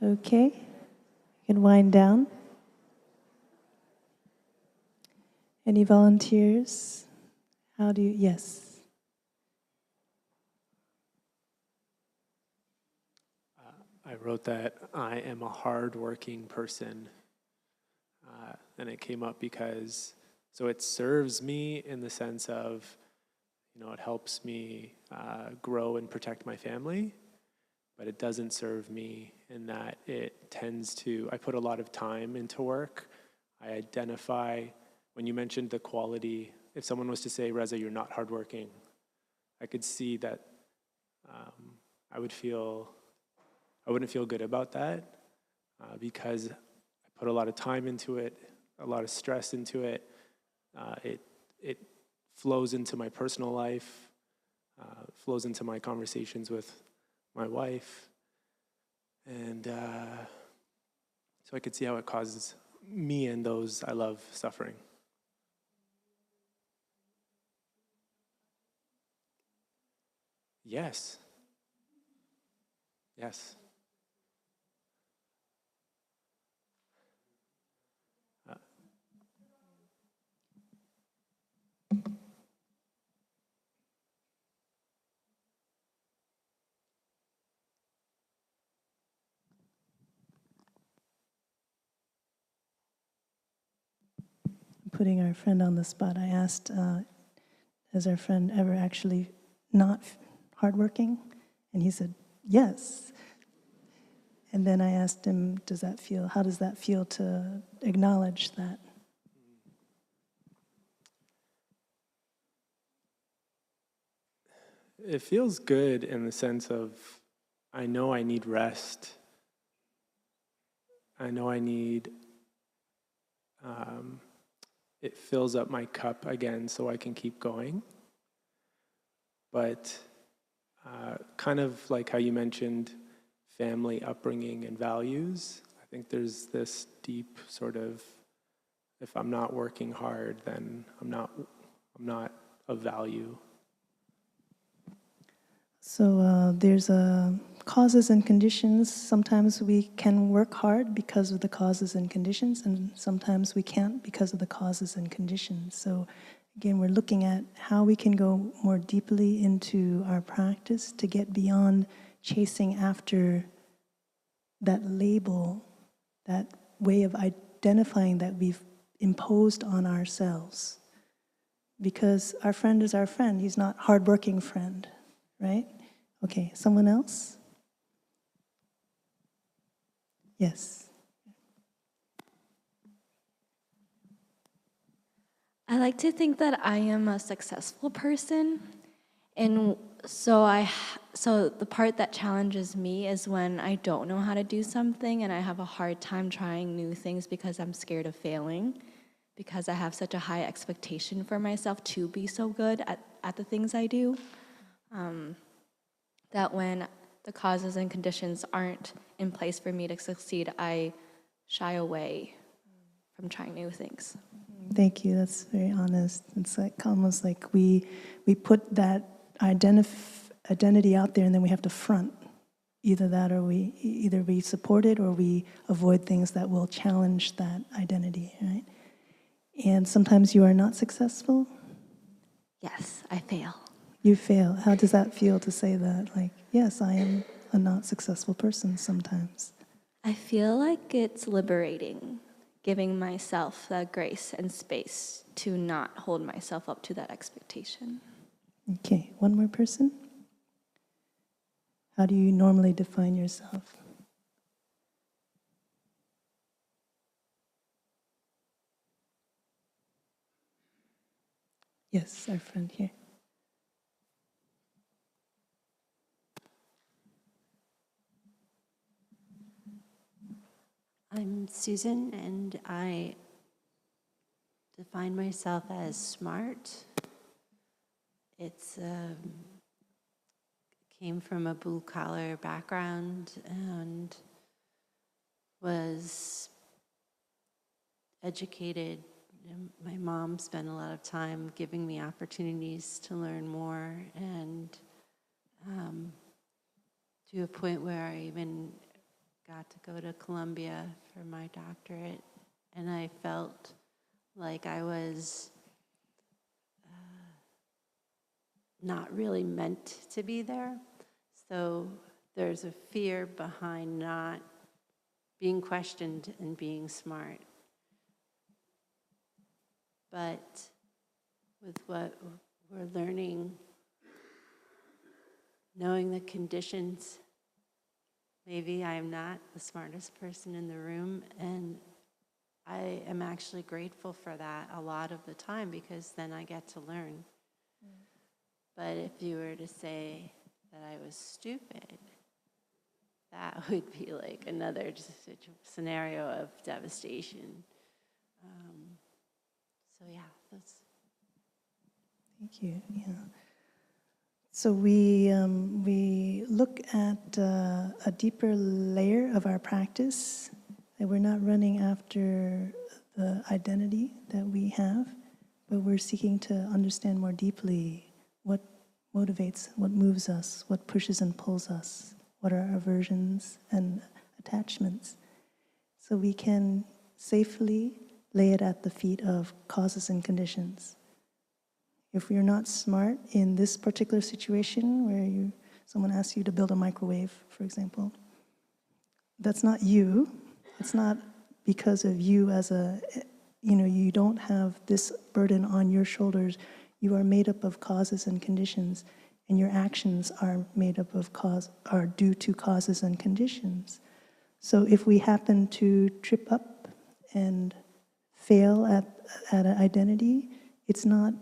Okay, you can wind down. Any volunteers? How do you, yes. I wrote that I am a hardworking person. And it came up because, so it serves me in the sense of, it helps me grow and protect my family, but it doesn't serve me in that it tends to, I put a lot of time into work. I identify, when you mentioned the quality, if someone was to say, Reza, you're not hardworking, I could see that I wouldn't feel good about that because I put a lot of time into it, a lot of stress into it. It flows into my personal life, flows into my conversations with my wife. And so I could see how it causes me and those I love suffering. Yes. Yes. Putting our friend on the spot, I asked, is our friend ever actually not hardworking? And he said, yes. And then I asked him, how does that feel to acknowledge that? It feels good in the sense of, I know I need rest. I know I need, it fills up my cup again so I can keep going. But kind of like how you mentioned family upbringing and values, I think there's this deep sort of, if I'm not working hard, then I'm not of value. So there's causes and conditions. Sometimes we can work hard because of the causes and conditions, and sometimes we can't because of the causes and conditions. So again, we're looking at how we can go more deeply into our practice to get beyond chasing after that label, that way of identifying that we've imposed on ourselves. Because our friend is our friend. He's not hardworking friend, right? Okay, someone else? Yes. I like to think that I am a successful person, And so the part that challenges me is when I don't know how to do something and I have a hard time trying new things because I'm scared of failing, because I have such a high expectation for myself to be so good at the things I do, that when the causes and conditions aren't in place for me to succeed, I shy away from trying new things. Thank you. That's very honest. It's like almost like we put that identity out there, and then we have to front either that, or either we support it or we avoid things that will challenge that identity, right? And sometimes you are not successful. Yes, I fail. You fail. How does that feel to say that? Like, yes, I am a not successful person sometimes. I feel like it's liberating, giving myself that grace and space to not hold myself up to that expectation. Okay, one more person. How do you normally define yourself? Yes, our friend here. I'm Susan, and I define myself as smart. It's came from a blue-collar background and was educated. My mom spent a lot of time giving me opportunities to learn more, and to a point where I even got to go to Columbia for my doctorate, and I felt like I was not really meant to be there. So there's a fear behind not being questioned and being smart. But with what we're learning, knowing the conditions, maybe I'm not the smartest person in the room, and I am actually grateful for that a lot of the time, because then I get to learn. But if you were to say that I was stupid, that would be like another scenario of devastation. So yeah, that's. Thank you. Yeah. So we look at a deeper layer of our practice, that we're not running after the identity that we have, but we're seeking to understand more deeply what motivates, what moves us, what pushes and pulls us, what are our aversions and attachments. So we can safely lay it at the feet of causes and conditions. If you're not smart in this particular situation where someone asks you to build a microwave, for example, that's not you. It's not because of you as you don't have this burden on your shoulders. You are made up of causes and conditions, and your actions are made up of are due to causes and conditions. So if we happen to trip up and fail at an identity, it's not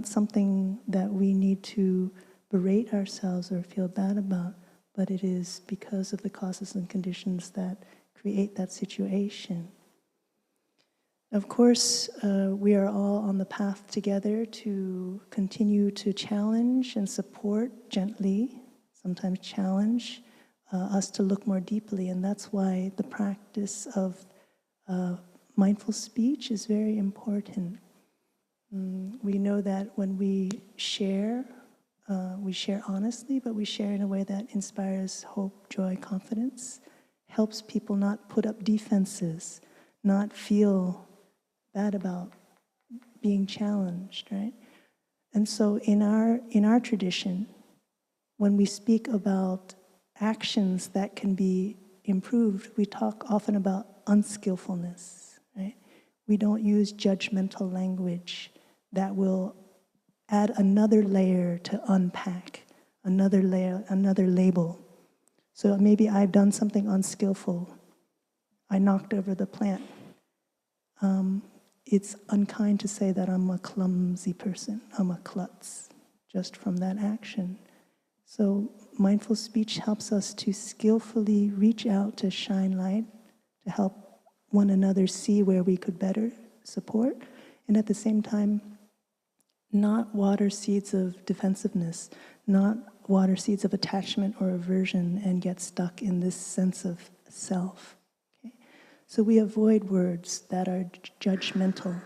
something that we need to berate ourselves or feel bad about, but it is because of the causes and conditions that create that situation. Of course, we are all on the path together to continue to challenge and support gently, sometimes challenge us to look more deeply, and that's why the practice of mindful speech is very important. We know that when we share honestly, but we share in a way that inspires hope, joy, confidence, helps people not put up defenses, not feel bad about being challenged, right? And so in our tradition, when we speak about actions that can be improved, we talk often about unskillfulness, right? We don't use judgmental language that will add another layer to unpack, another layer, another label. So maybe I've done something unskillful. I knocked over the plant. It's unkind to say that I'm a clumsy person, I'm a klutz, just from that action. So mindful speech helps us to skillfully reach out to shine light, to help one another see where we could better support, and at the same time, not water seeds of defensiveness, not water seeds of attachment or aversion and get stuck in this sense of self. Okay? So we avoid words that are judgmental,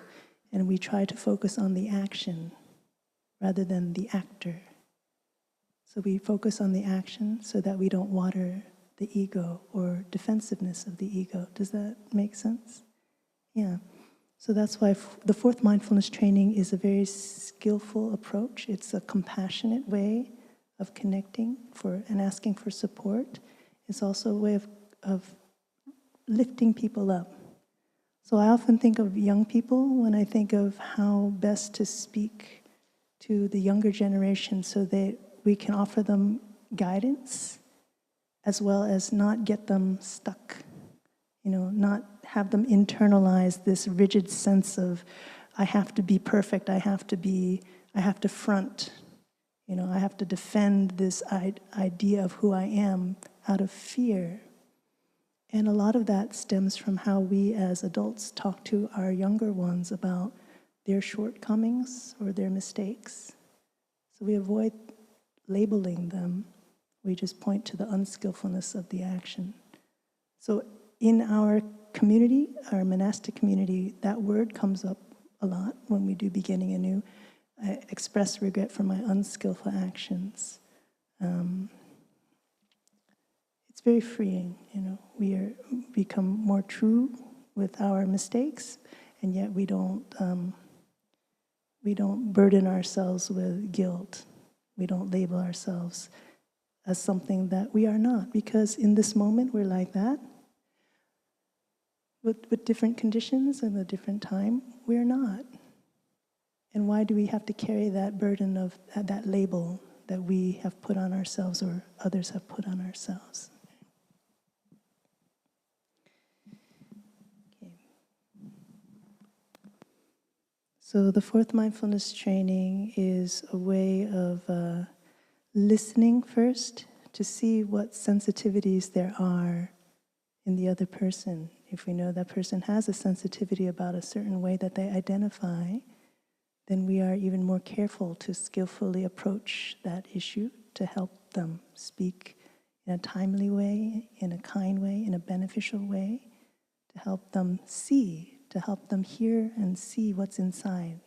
and we try to focus on the action rather than the actor. So we focus on the action so that we don't water the ego or defensiveness of the ego. Does that make sense? Yeah. So that's why the fourth mindfulness training is a very skillful approach. It's a compassionate way of connecting and asking for support. It's also a way of lifting people up. So I often think of young people when I think of how best to speak to the younger generation so that we can offer them guidance as well as not get them stuck, not have them internalize this rigid sense of, I have to be perfect, I have to front, I have to defend this idea of who I am out of fear. And a lot of that stems from how we as adults talk to our younger ones about their shortcomings or their mistakes. So we avoid labeling them. We just point to the unskillfulness of the action. So in our community, our monastic community, that word comes up a lot when we do beginning anew. I express regret for my unskillful actions. It's very freeing, We become more true with our mistakes, and yet we don't burden ourselves with guilt. We don't label ourselves as something that we are not, because in this moment we're like that. With different conditions and a different time, we're not. And why do we have to carry that burden of that label that we have put on ourselves or others have put on ourselves? Okay. So the fourth mindfulness training is a way of listening first to see what sensitivities there are in the other person. If we know that person has a sensitivity about a certain way that they identify, then we are even more careful to skillfully approach that issue to help them speak in a timely way, in a kind way, in a beneficial way, to help them see, to help them hear and see what's inside.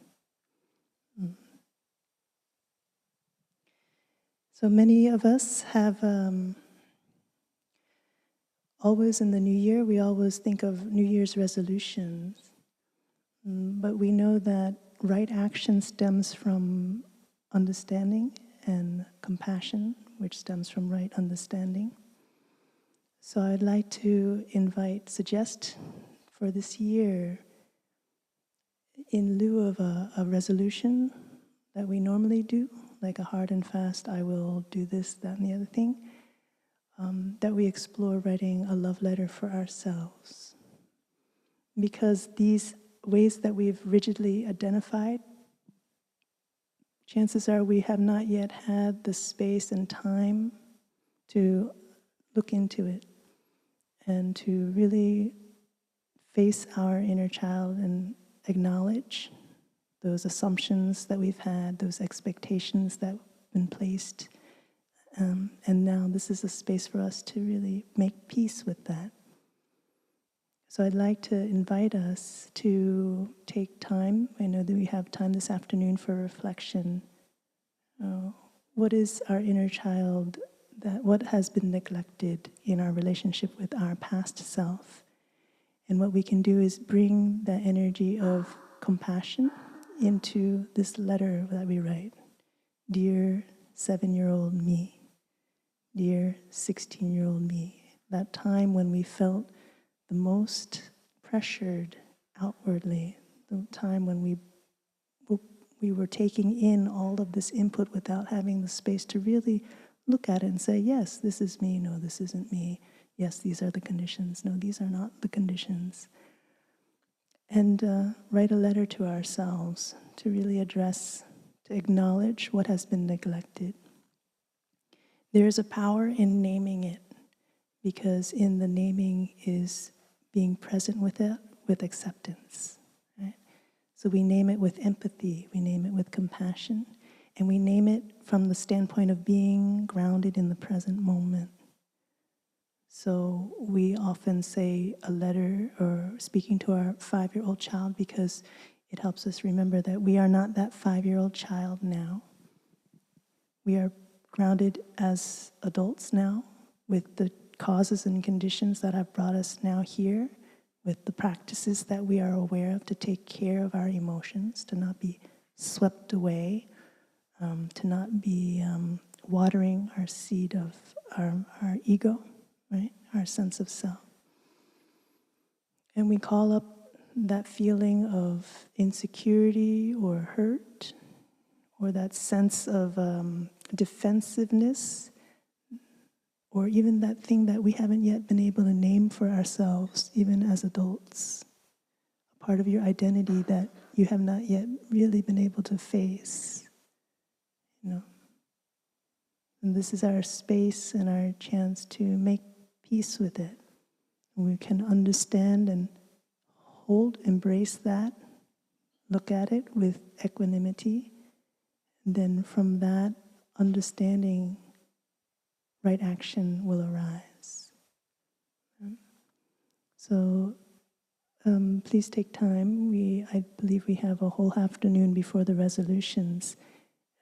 So many of us have always in the new year, we always think of New Year's resolutions. But we know that right action stems from understanding and compassion, which stems from right understanding. So I'd like to suggest for this year, in lieu of a resolution that we normally do, like a hard and fast, I will do this, that, and the other thing, that we explore writing a love letter for ourselves. Because these ways that we've rigidly identified, chances are we have not yet had the space and time to look into it and to really face our inner child and acknowledge those assumptions that we've had, those expectations that have been placed. And now this is a space for us to really make peace with that. So I'd like to invite us to take time. I know that we have time this afternoon for reflection. What is our inner child, what has been neglected in our relationship with our past self? And what we can do is bring that energy of compassion into this letter that we write. Dear 7-year-old me, dear 16-year-old me, that time when we felt the most pressured outwardly, the time when we were taking in all of this input without having the space to really look at it and say, yes, this is me, no, this isn't me. Yes, these are the conditions. No, these are not the conditions. And write a letter to ourselves to really address, to acknowledge what has been neglected. There is a power in naming it, because in the naming is being present with it, with acceptance. Right? So we name it with empathy, we name it with compassion, and we name it from the standpoint of being grounded in the present moment. So we often say a letter or speaking to our 5-year-old child because it helps us remember that we are not that 5-year-old child now. We are grounded as adults now with the causes and conditions that have brought us now here, with the practices that we are aware of to take care of our emotions, to not be swept away, to not be watering our seed of our ego, right? Our sense of self. And we call up that feeling of insecurity or hurt, or that sense of defensiveness, or even that thing that we haven't yet been able to name for ourselves, even as adults. A part of your identity that you have not yet really been able to face. You know? And this is our space and our chance to make peace with it. We can understand and embrace that, look at it with equanimity, and then from that understanding, right action will arise. So please take time. I believe we have a whole afternoon before the resolutions.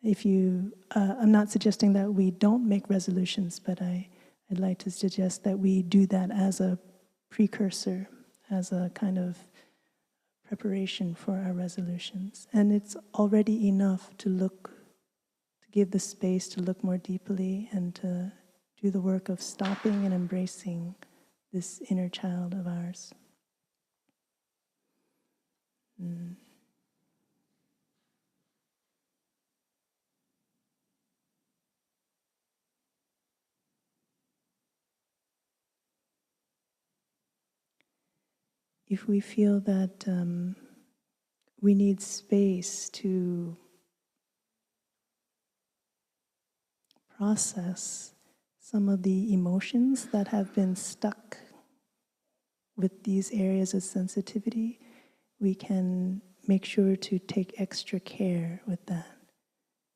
I'm not suggesting that we don't make resolutions, but I'd like to suggest that we do that as a precursor, as a kind of preparation for our resolutions. And it's already enough to give the space to look more deeply and to do the work of stopping and embracing this inner child of ours. If we feel that we need space to process some of the emotions that have been stuck with these areas of sensitivity, we can make sure to take extra care with that.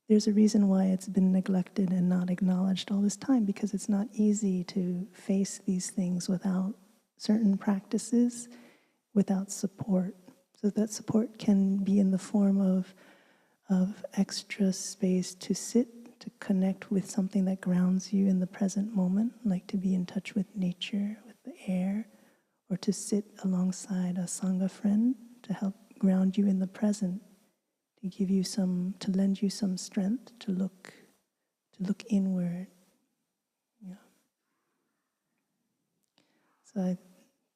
There's a reason why it's been neglected and not acknowledged all this time, because it's not easy to face these things without certain practices, without support. So that support can be in the form of extra space to sit, to connect with something that grounds you in the present moment, like to be in touch with nature, with the air, or to sit alongside a Sangha friend to help ground you in the present, to lend you some strength to look inward. Yeah. So I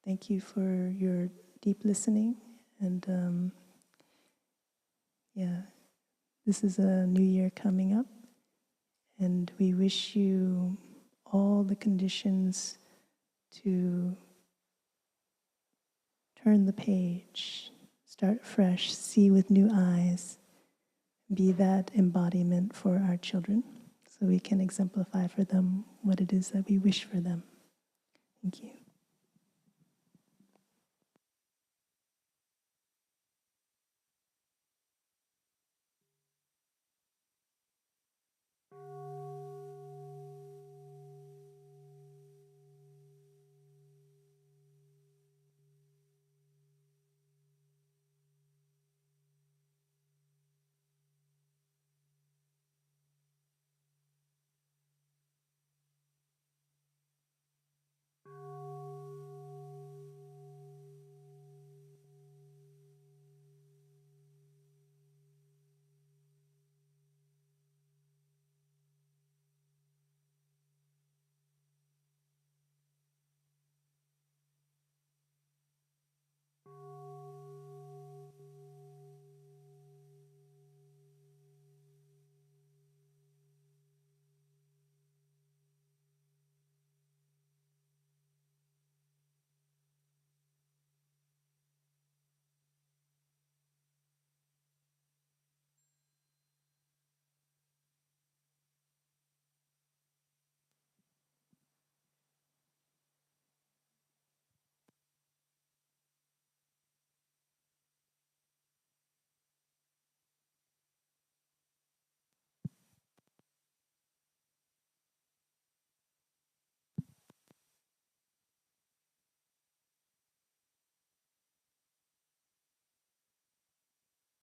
thank you for your deep listening, and this is a new year coming up, and we wish you all the conditions to turn the page, start fresh, see with new eyes, be that embodiment for our children, so we can exemplify for them what it is that we wish for them. Thank you.